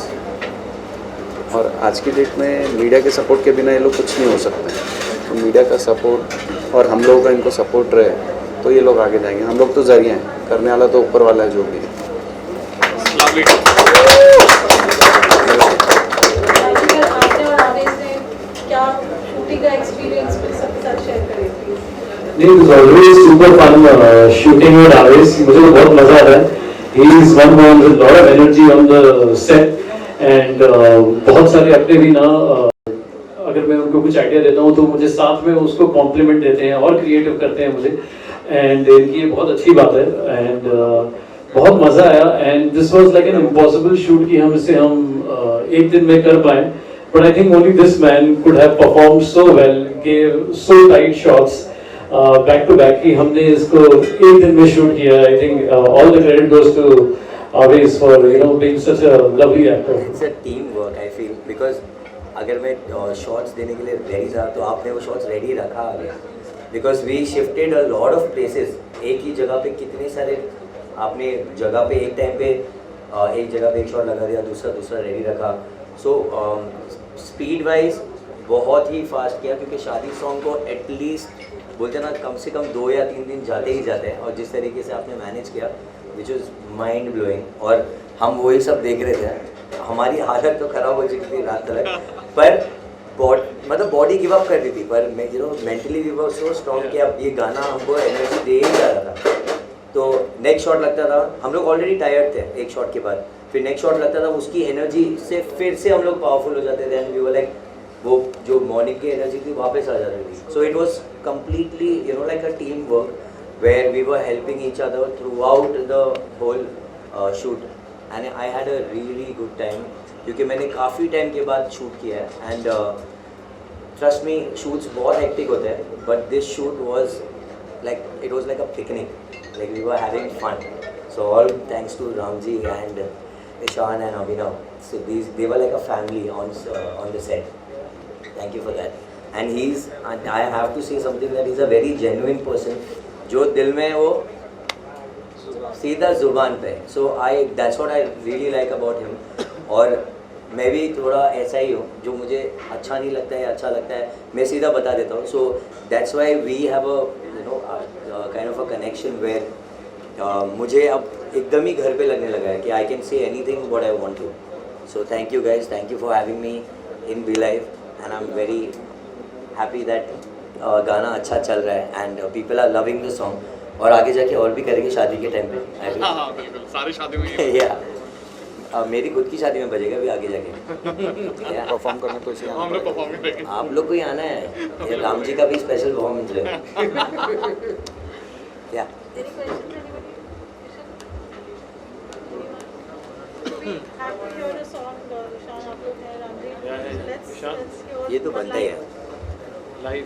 और आज की डेट में मीडिया के सपोर्ट के बिना ये लोग कुछ नहीं हो सकते। तो मीडिया का सपोर्ट और हम लोगों का इनको सपोर्ट रहे तो ये लोग आगे जाएंगे। हम लोग तो जरिए हैं, करने वाला तो ऊपर वाला है जो भी है। It was always super fun shooting with Aves. मुझे तो बहुत मजा आता है. He is one man with a lot of energy on the set and बहुत सारे अपने भी ना अगर मैं उनको कुछ आइडिया देता हूँ तो मुझे साथ में उसको कॉम्प्लीमेंट देते हैं और क्रिएटिव करते हैं मुझे, एंड इनकी बहुत अच्छी बात है एंड बहुत मजा आया. And this was like an impossible shoot कि हम इसे एक दिन में कर पाए, but I think only this man could have performed so well, gave so tight shots back to back कि हमने इसको एक दिन में शूट किया. I think all the credit goes to Aves for being such a lovely actor. It's a teamwork I feel, because अगर मैं शॉट्स देने के लिए रेडी था तो आपने वो शॉट्स रेडी रखा आगे, because we shifted a lot of places. एक ही जगह पे कितने सारे आपने जगह पे एक टाइम पे एक जगह पे एक शॉट लगा दिया, दूसरा रेडी रखा. सो स्पीड वाइज बहुत ही फास्ट किया, क्योंकि शादी सॉन्ग को एटलीस्ट बोलते हैं ना कम से कम 2 या 3 दिन जाते ही जाते हैं, और जिस तरीके से आपने मैनेज किया विच इज़ माइंड ब्लोइंग. और हम वही सब देख रहे थे, हमारी हालत तो ख़राब हो चुकी थी रात तक, पर मतलब बॉडी गिव अप कर दी थी, पर mentally we were so strong कि अब ये गाना हमको एनर्जी दे ही जा रहा था. तो नेक्स्ट शॉट लगता था, हम लोग ऑलरेडी टायर्ड थे एक शॉट के बाद, फिर नेक्स्ट शॉट लगता था, उसकी एनर्जी से फिर से हम लोग पावरफुल हो जाते थे, एंड वी वर लाइक वो जो मॉर्निंग की एनर्जी थी वापस आ जाती थी. So it was completely like a team work where we were helping each other throughout the whole shoot, and I had a really good time, क्योंकि मैंने काफ़ी टाइम के बाद शूट किया है. एंड ट्रस्ट मी, शूट्स बहुत हेक्टिक होते हैं, but this shoot was like it was like a picnic, like we were having fun. So all thanks to Ramji and Ishan and Abhinav. So they were like a family on the set. Thank you for that. And I have to say something that he's a very genuine person. जो दिल में वो सीधा जुबान पे. So that's what I really like about him. और मैं भी थोड़ा ऐसा ही हूँ, जो मुझे अच्छा नहीं लगता है अच्छा लगता है मैं सीधा बता देता हूँ. So that's why we have a kind of a connection where मुझे अब एकदम ही घर पे लगने लगा है कि I can say anything what I want to. So thank you guys, thank you for having me in Be Live, and I'm very happy that गाना अच्छा चल रहा है and people are loving the song. और आगे जाके और भी करेंगे शादी के टाइम पे. हाँ बिल्कुल, सारी शादी में या मेरी खुद की शादी में बजेगा भी आगे जाके. परफॉर्म करना तो इसे हम लोग परफॉर्म करेंगे. आप लोग को ही आना है, ये राम जी का भी स्पेशल परफॉर्मेंस है. या Any questions, anybody? Have to hear a song, Ishan, आप लोग हैं, रामजी. Let's hear ये तो बनता ही है. लाइव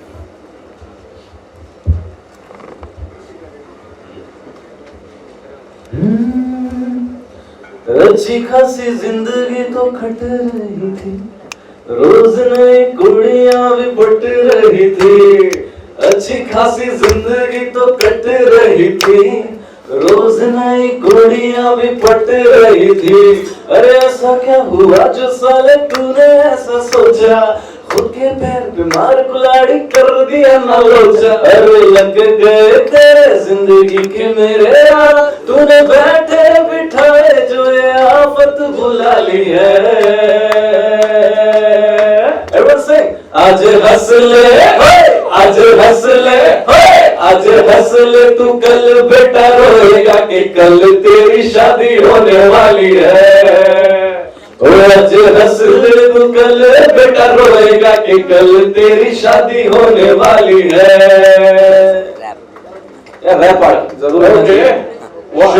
अच्छी खासी जिंदगी तो खट रही थी, रोज नई कुड़ियां भी पट रही थी. अच्छी खासी जिंदगी तो कट रही थी, रोज नई कुड़ियां भी पट रही थी. अरे ऐसा क्या हुआ जो साले तूने ऐसा सोचा, खुद के पैर पे मार कुल्हाड़ी कर दिया ना लोचा. अरे लग गए तेरे जिंदगी के मेरे यार, तूने बैठे बिठाए जो ये आफत बुला ली है. Everyone sing. आज हंस ले, आज हंस ले, आज हंस ले तू, कल बेटा रोएगा कि कल तेरी शादी होने वाली है. आज हंस ले तू, कल बेटा रोएगा कि कल तेरी शादी होने वाली है. रैप जरूर. ओके 1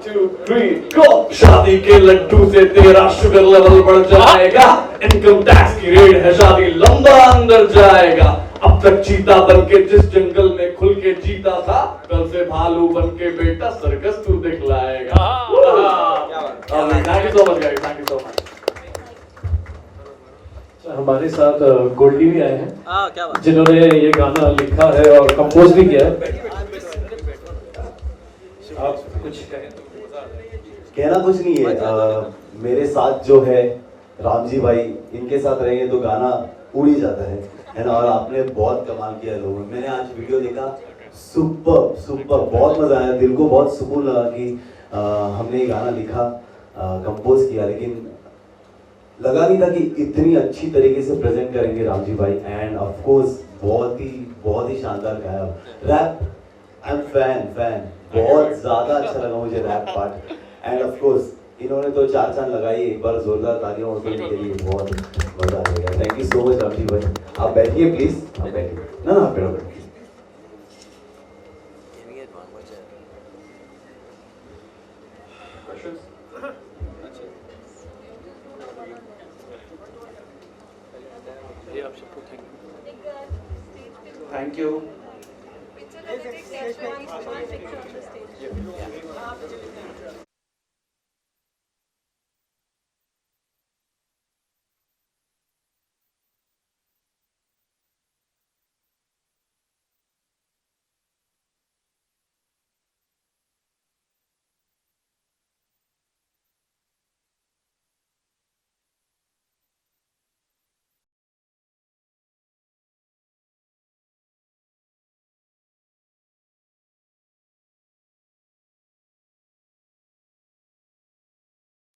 2 3 गो. शादी के लड्डू से तेरा शुगर लेवल बढ़ जाएगा, इनकम टैक्स की रेड है शादी लंबा अंदर जाएगा. अब तक चीता बन के जिस जंगल में खुल के जीता था, कल से भालू बन के बेटा सर्कस तू दिखलाएगा. Thank you so much guys, thank you so much. हमारे साथ गोल्डी भी आए हैं, जिन्होंने ये गाना लिखा है और कंपोज भी किया है. आप कुछ कहें? कहना कुछ नहीं है. मेरे साथ जो है राम जी भाई, इनके साथ रहेंगे तो गाना उड़ ही जाता है ना. और आपने बहुत कमाल किया लोगों ने. मैंने आज वीडियो देखा, सुपर बहुत मजा आया. दिल को बहुत सुकून लगा कि हमने ये गाना लिखा, कंपोज किया, लेकिन लगा नहीं था कि इतनी अच्छी तरीके से प्रेजेंट करेंगे राम जी भाई. एंड ऑफ कोर्स बहुत ही शानदार गाया. Rap I am fan. बहुत ज्यादा अच्छा लगा मुझे rap part. And of course इन्होंने तो 4 चांद लगाई. एक बार जोरदार तालियां हो तो इनके लिए बहुत मजा आएगा. Thank you so much Ram ji भाई. आप बैठिए प्लीज, आप बैठिए. ना आप बैठो. Thank you.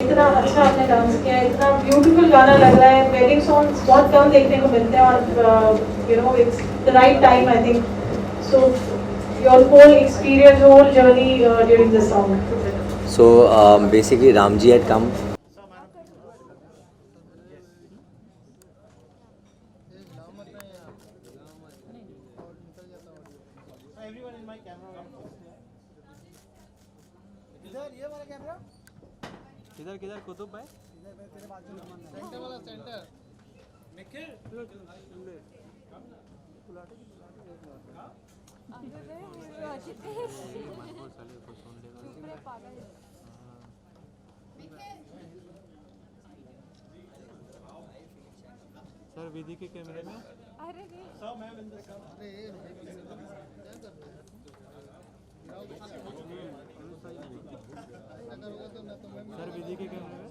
इतना अच्छा आपने डांस किया है, इतना ब्यूटीफुल गाना लग रहा है. वेडिंग सॉन्ग्स बहुत कम देखने को मिलते हैं और you know it's the right time I think. So your whole experience, whole journey during this song. So basically Ramji had come. everyone in my camera. इधर ये वाला कैमरा किधर कुतुब भाई, इधर तेरे बाजू में सेंटर वाला सेंटर निखिल. पागल विधि के कैमरे में अरे रे सब मैं बिंदु सब सर विधि के कैमरे में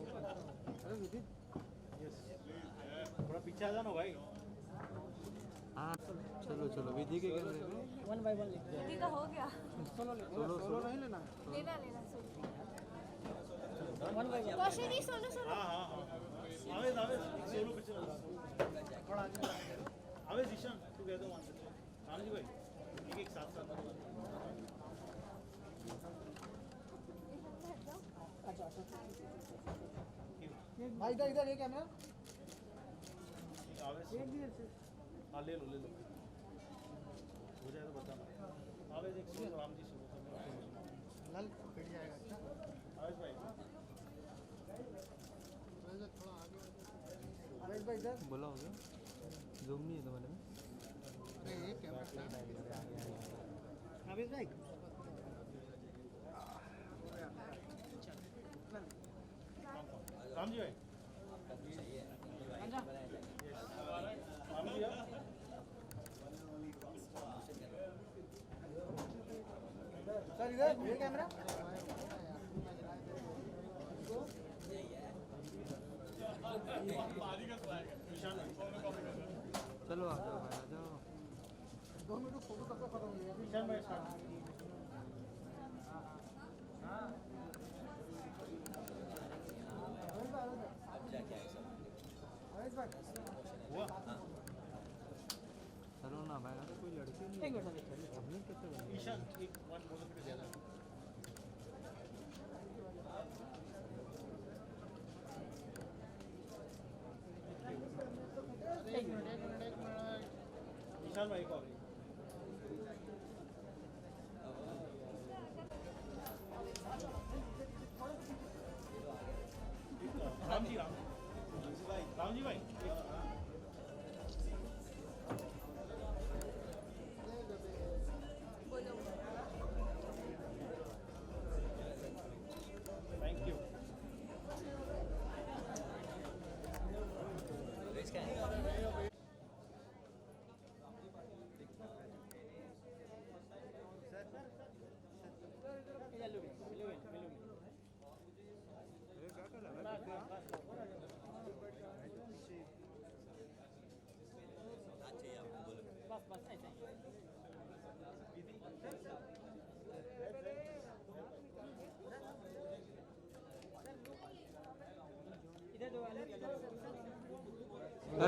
थोड़ा पीछे आ जाना भाई। हाँ चलो चलो विधि के कैमरे में 1 by 1 विधि का हो गया सोलो नहीं लेना लेना क्वेश्चन ही सोलो सोलो हाँ आवेश सोलो पिक्चर थोड़ा आगे आवेश ईशान टुगेदर वन राम जी भाई एक साथ भाई इधर ये कैमरा आवेश हाँ ले लो हो जाए तो बताना आवेश एक सोलो राम जी सोलो लाल कट जाएगा अच्छा आवेश भाई थोड़ा आगे आवेश भाई इधर बोला हो गया जूम नहीं है तुम्हारे में नहीं ये कैमरा आवेश भाई राम जी भाई सर इधर ये कैमरा चलो आ जाओ भाई आ जाओ 2 मिनट फोटो कब तक खत्म हो जाएगा ईशान भाई स्टार्ट हुआ चलो ना भाई अगर कोई लड़की नहीं एक मिनट हमने कैसे ईशान एक वन बोलो फिर ज्यादा एक मिनट ईशान भाई को राम जी भाई थैंक यू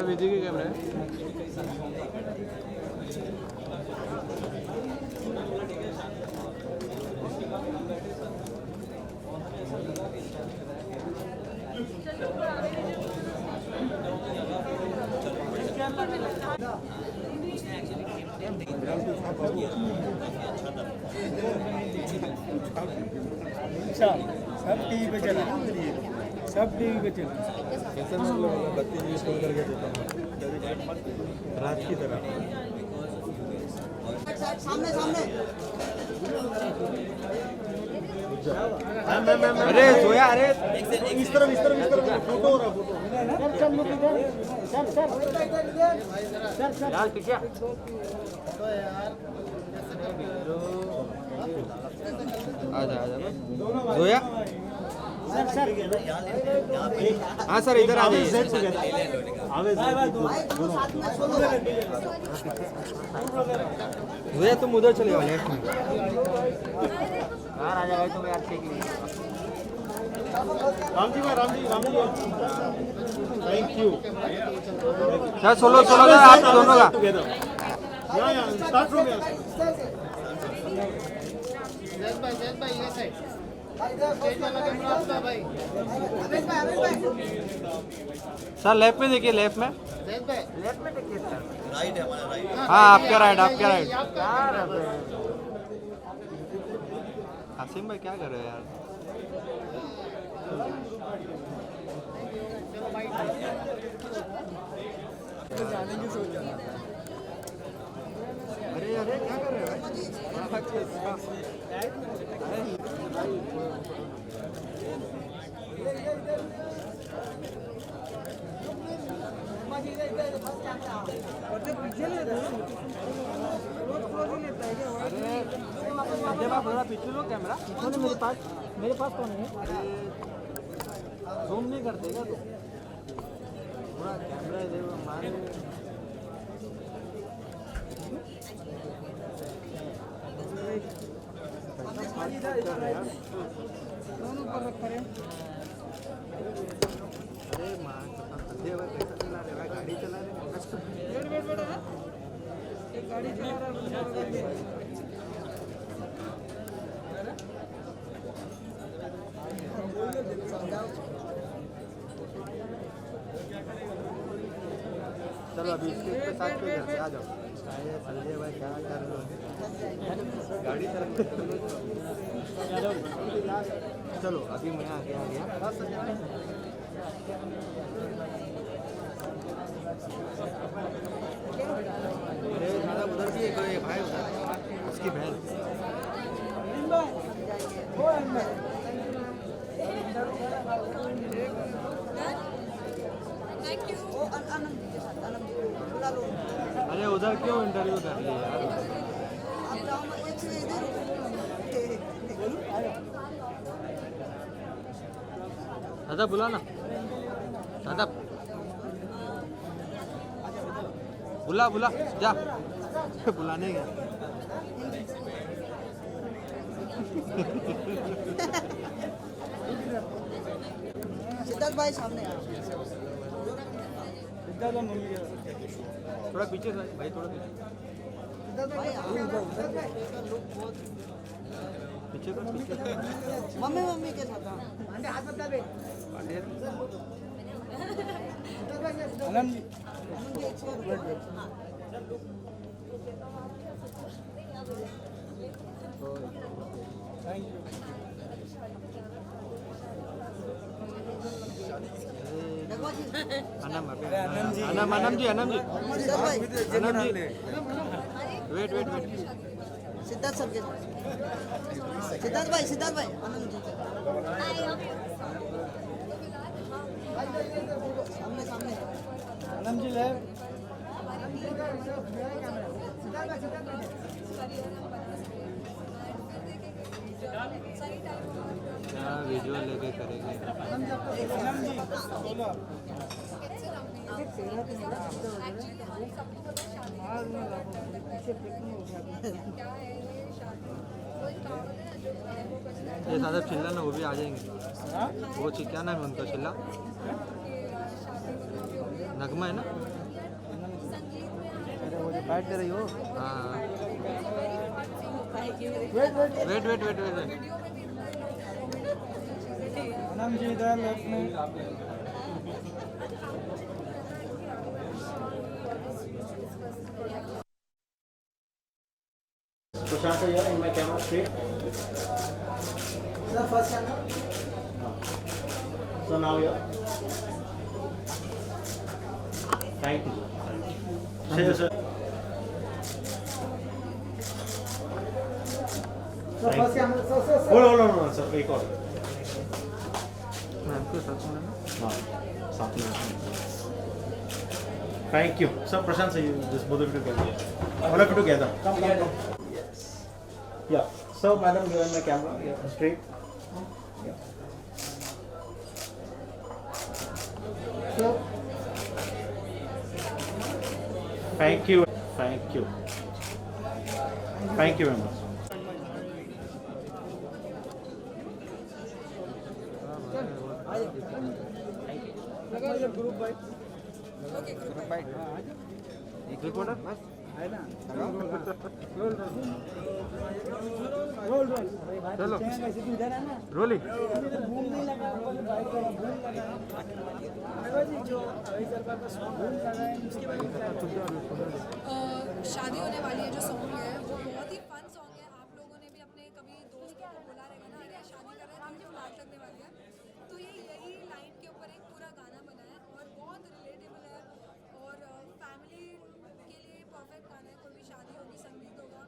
विधि के कैमरा अच्छा सब टीवी पे चला सब टीवी पे चला कैसे मतलब बत्ती यूज करके देता हूँ रात की तरह सामने सामने अरे सोया अरे इस तरफ फोटो हो रहा फोटो सर यार पीछे आजा सोया हाँ सर इधर आ जाइए भैया तुम उधर चले जाओ लेफ्ट में यार आ जाएगा तुम यार ठीक Ram ji thank you sir solo आप दोनों का स्टार्ट फ्रॉम जैद भाई ये साइड स्टेज वाला कैमरा आपका भाई सर लेफ्ट में देखिए लेफ्ट में जैद भाई लेफ्ट में देखिए सर राइट है हमारा राइट हाँ आपका राइट आसिम भाई क्या कर रहे हो यार अरे क्या कर रहे हो भाई पास थोड़ा पीछे लो कैमरा। मेरे पास कौन है? जूम नहीं करते क्या तू? थोड़ा कैमरा दे हमारे। दोनों ऊपर रख रहे हैं। अरे माँ संजय भाई कैसा चला रहे भाई? गाड़ी चला रहे हैं। वेट एक गाड़ी चला रहा है। चलो अभी इसके साथ पे घर से आ जाओ। संजय भाई क्या कर रहे हो? गाड़ी चलो अभी मैं आगे आ गया। उधर भी एक भाई उधर उसकी बहन। अरे उधर क्यों इंटरव्यू कर लिया यार? दादा बुला ना, दादा बुला जा। बुलाने गया। सिद्धार्थ भाई सामने थोड़ा पीछे भाई, थोड़ा पीछे मम्मी के साथ। अनम जी वेट सिद्धार्थ सर के सिद्धार्थ भाई आनंद जी सामने आनंद जी ले। क्या विजुअल लेके करेंगे? ये सादा चिल्ला ना, वो भी आ जाएंगे। वो क्या नाम है उनका? चिल्ला नगमा है ना? बैठ कर रही हो? हाँ वेट आनंद जी इधर लेफ्ट में। Prashant, here in my camera straight. Sir first camera. So now here. Thank you. Sir, sir. Sir first camera. Sir Hold, sir. एक और. मैम के साथ में ना? हाँ, साथ में. Thank you. Sir, Prashant, sir, you just both of you together. All of you together. Come. Yes. Yeah. So, madam, you are in the camera. Yeah, straight. Yeah. So. Thank you. Thank you. Thank you very much. Group bite एक रिपोर्टर है ना? चलो रोलिंग। शादी होने वाली है जो सॉन्ग है वो बहुत ही फन सॉन्ग है। आप लोगों ने भी अपने कभी दोस्तों को बोला रहेगा ना, अरे शादी कर रहे हैं, मुझे फ्लैट लगने वाली है, तो ये यही लाइन के ऊपर एक पूरा गाना बना है और बहुत रिलेटेबल है और फैमिली के लिए परफेक्ट गाना है। कोई भी शादी होगी, संगीत होगा,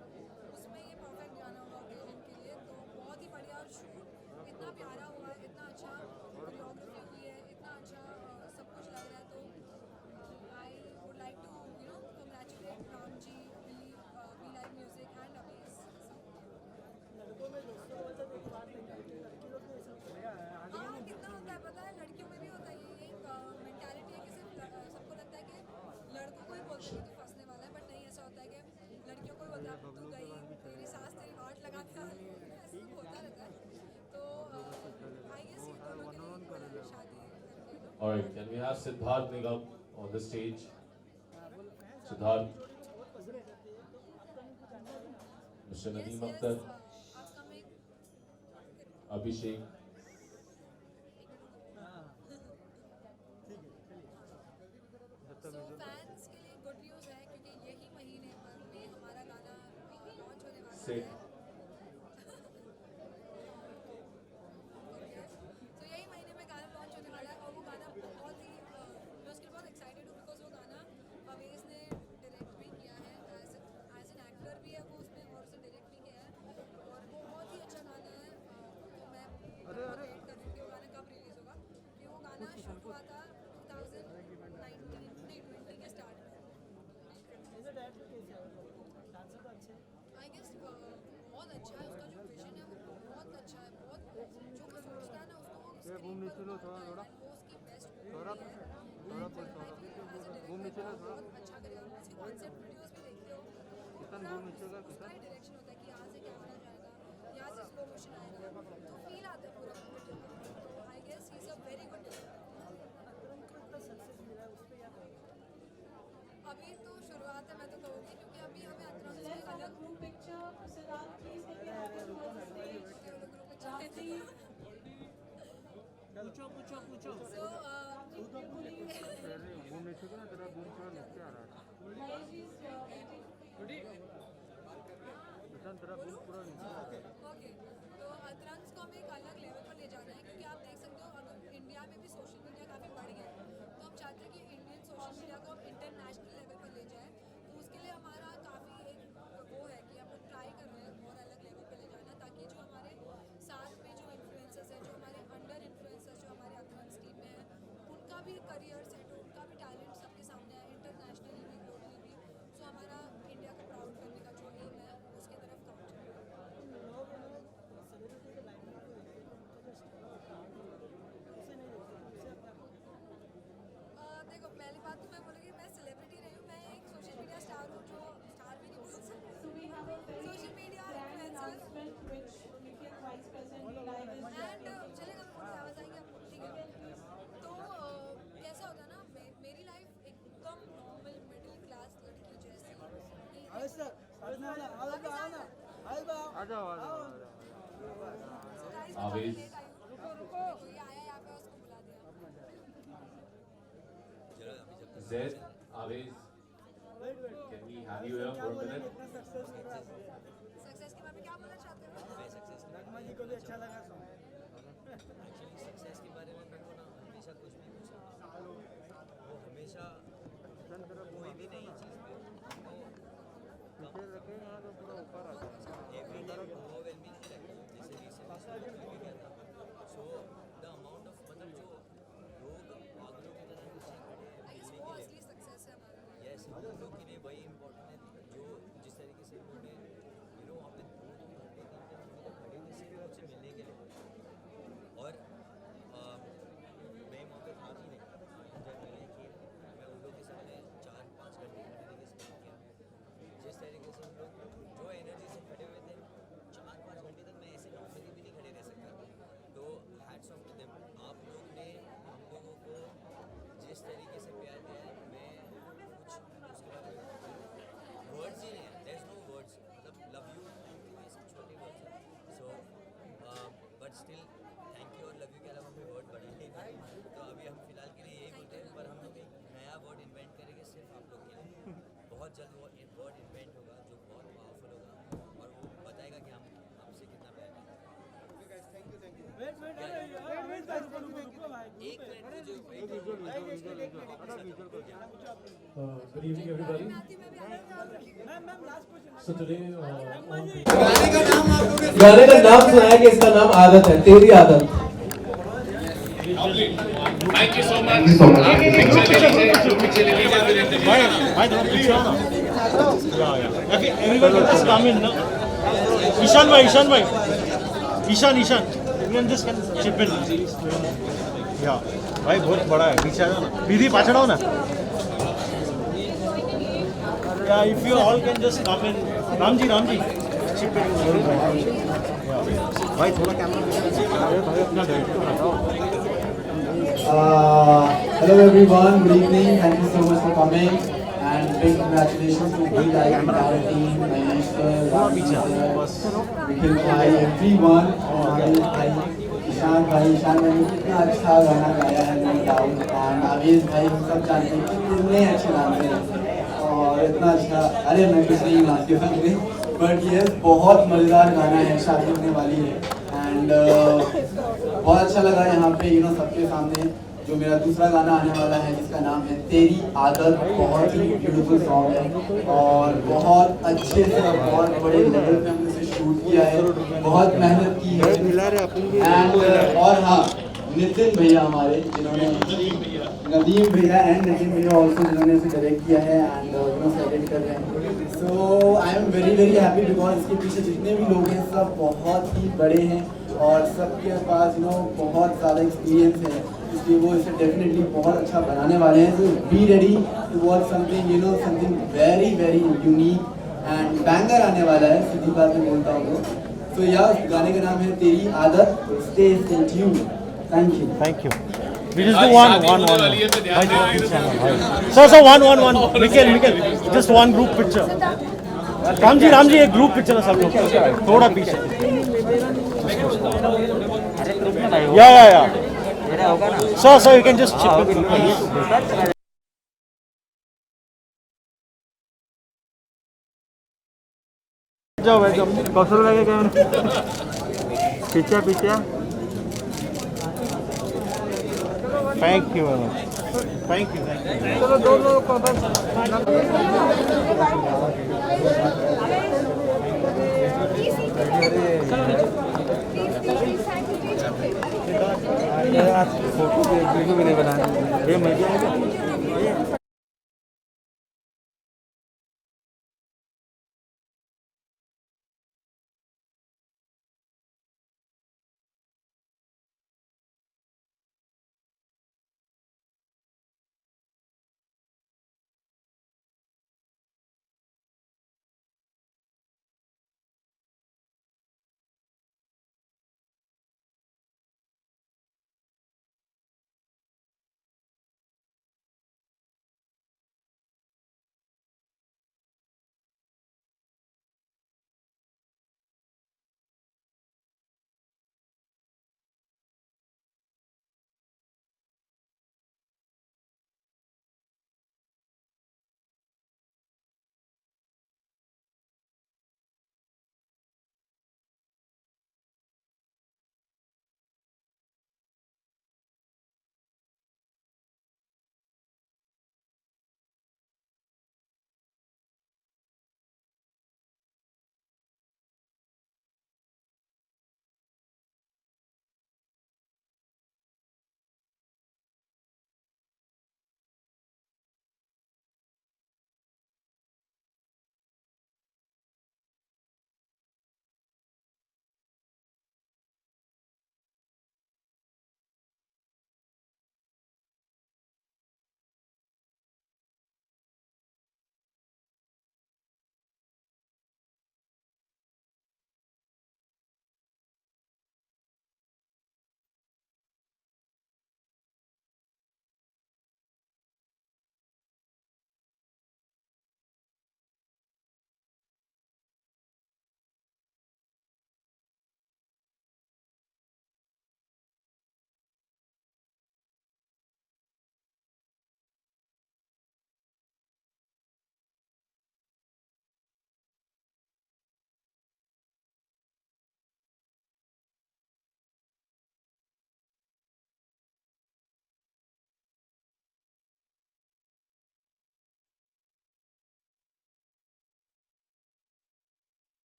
उसमें ये परफेक्ट गाना होगा ओकेजन के लिए। तो बहुत ही बढ़िया शूट, इतना प्यारा हुआ है, इतना अच्छा कोरियोग्राफी हुई है, इतना अच्छा सब कुछ लग रहा है। तो I would like to congratulate Ramji, We Like Music and All right, can we have Siddharth Nigam on the stage? Siddharth, Mr. Nadeem Akhtar, Abhishek. So fans के लिए गुड न्यूज़ है क्योंकि यही महीने पर में हमारा गाना लॉन्च होने वाला है। तो यही महीने में गाना लॉन्च होने वाला है और वो गाना बहुत ही मैं उसके लिए बहुत एक्साइटेड हूँ बिकॉज वो गाना अवेज ने डायरेक्ट भी किया है एज एन एक्टर भी है वो उसमें और उसे डायरेक्ट भी किया है और वो बहुत ही अच्छा गाना है। तो मैं वेट कर रही हूँ कि वो गाना कब रिलीज़ होगा कि वो गाना शूट हुआ था 2020 के स्टार्ट में। आई गेस बहुत अच्छा है उसका जो विजन है वो बहुत अच्छा है बहुत जो वो सोचता है ना उसको वो स्क्रीन पर उतारता है वो उसकी बेस्ट बहुत अच्छा करेगा। उसके कॉन्सेप्ट वीडियोस भी देखते हो उसका ही डायरेक्शन होता है कि यहाँ से कैमरा जाएगा यहाँ से स्लो मोशन आएगा तो फील आता है पूरा वीडियो। तो I guess he is a very good अभी तो शुरुआत है मैं तो कहूँगी क्योंकि अभी हमें अंतराल में अलग group picture Siddharth please take your stage पूछो सो ओके तो अतरंग्स को हमें एक अलग लेवल पर ले जाना है क्योंकि आप देख सकते हो अगर इंडिया में भी सोशल मीडिया काफ़ी बढ़ गया है तो हम चाहते हैं कि इंडियन सोशल मीडिया को हम इंटरनेशनल लेवल पर ले जाएं। तो उसके लिए हमारा काफ़ी एक वो है कि हम लोग ट्राई कर रहे हैं और अलग लेवल पर ले जाना ताकि जो हमारे साथ में जो इन्फ्लुएंसर्स हैं जो हमारे अंडर इन्फ्लुएंसर्स जो हमारे अतरंग्स टीम में हैं उनका भी करियर सेट हो उनका भी टैलेंट सबके सामने आए इंटरनेशनली भी ग्लोबली भी। सो हमारा इंडिया को प्राउड करने का जो एम है उसकी तरफ काम चल रहा है। देखो पहली बात तो मैं बोलूँगी मैं सेलिब्रिटी नहीं हूँ मैं एक सोशल मीडिया स्टार हूँ जो स्टार भी नहीं बोल सकते सोशल मीडिया इन्फ्लुएंसर एंड चलेगा मैं थोड़ी आवाज़ आएगी आपको ठीक है। तो कैसा होता है ना मेरी लाइफ एकदम नॉर्मल मिडिल क्लास लड़की जैसी आवेश कोई आया यहाँ पे उसको बुला दिया। Zed, Aves, can we have you here for a minute? Success के बारे में क्या बोलना चाहते हो? नगमा जी को भी अच्छा लगा सॉन्ग। एक्चुअली सक्सेस के बारे में मेरे को ना हमेशा कुछ भी पूछा वो हमेशा कोई भी नहीं चीज़ पे एवरी टाइम ओवरवेलमिंग जैसे रिसेंटली भी किया था। सो द अमाउंट ऑफ मतलब जो लोग पागलों की तरह नीचे खड़े वो असली सक्सेस है हमारा। यस हम लोग के लिए वही इम्पोर्टेंट है जो जिस तरीके से उन्होंने वहाँ पे 2-2 घंटे खड़े हुए सिर्फ मुझसे मिलने के लिए और मैं वहाँ पे था भी नहीं जब मिले कि मैं उन लोग के सामने 4-5 घंटे खड़े के स्पेंड किया। जिस तरीके से हम लोग जो एनर्जी से खड़े हुए थे 4-5 घंटे तक मैं ऐसे नॉर्मली भी नहीं खड़े रह सकता। तो हैट्स ऑफ टू देम आप लोग ने हम लोगों को जिस तरीके से प्यार दिया है मैं कुछ उसके बाद वर्ड्स ही नहीं है देयर इज नो वर्ड्स मतलब लव यू थैंक यू ये सब छोटे वर्ड्स हैं। So but still thank you और लव यू के अलावा कोई वर्ड बढ़ा नहीं था। तो अभी हम फिलहाल के लिए यही बोलते हैं पर हम लोग एक नया वर्ड इन्वेंट करेंगे सिर्फ आप लोग के लिए। बहुत जल्द वो वर्ड इन्वेंट होगा जो बहुत पावरफुल होगा और वो बताएगा कि हम आपसे कितना प्यार करते हैं। एक minute Good evening, everybody. So today, गाने का नाम सुना है कि इसका नाम आदत है, तेरी आदत। Thank you so much. Everybody just come in, no? Ishan bhai, Ishan, you can just chip in. Yeah, भाई बहुत बड़ा है, पीछे आ जाओ ना, दीदी पाछड़ आओ ना. Yeah, if you all can just come in, Ramji, chip in. भाई थोड़ा कैमरा भाई अपना Hello everyone, good evening. Thank you so much for coming, and big congratulations to Big Live entire team, Mahesh sir, Rami sir, Nikhil bhai, everyone, Ishan bhai ने कितना अच्छा गाना गाया है no doubt, and आवेश भाई हम सब जानते हैं कि कितने अच्छे डांसर हैं और इतना अच्छा, अरे मैं कुछ नहीं नाचते सकते, बट ये बहुत मज़ेदार गाना है, शादी होने वाली है, एंड बहुत अच्छा लगा यहाँ पे सबके सामने जो मेरा दूसरा गाना आने वाला है जिसका नाम है तेरी आदत। बहुत ही ब्यूटीफुल सॉन्ग है और बहुत अच्छे से बहुत बड़े लेवल पे हमने इसे शूट किया है, बहुत मेहनत की है। एंड और हाँ, नितिन भैया हमारे जिन्होंने नदीम भैया एंड नितिन भैया ऑल्सो जिन्होंने इसे डायरेक्ट किया है एंड सेलेक्ट कर रहे हैं। So I am very very happy because इसके पीछे जितने भी लोग हैं सब बहुत ही बड़े हैं और सबके पास बहुत ज़्यादा एक्सपीरियंस है, इसलिए वो इसे डेफिनेटली बहुत अच्छा बनाने वाले हैं। So be ready to watch something something very very unique and banger आने वाला है, सीधी बात में बोलता हूँ तो। सो या उस गाने का नाम है तेरी आदत। Stay tuned. Thank you. Thank you. We just do one. So one. Mikhail, just one group picture. Ram ji एक ग्रुप पिक्चर है सब लोग, थोड़ा पीछे। Yeah sir you can just chip in. जाओ भाई, कौशल लगेगा पीछे। Thank you very much. Thank you. चलो दोनों को बस फोटो वीडियो भी नहीं बना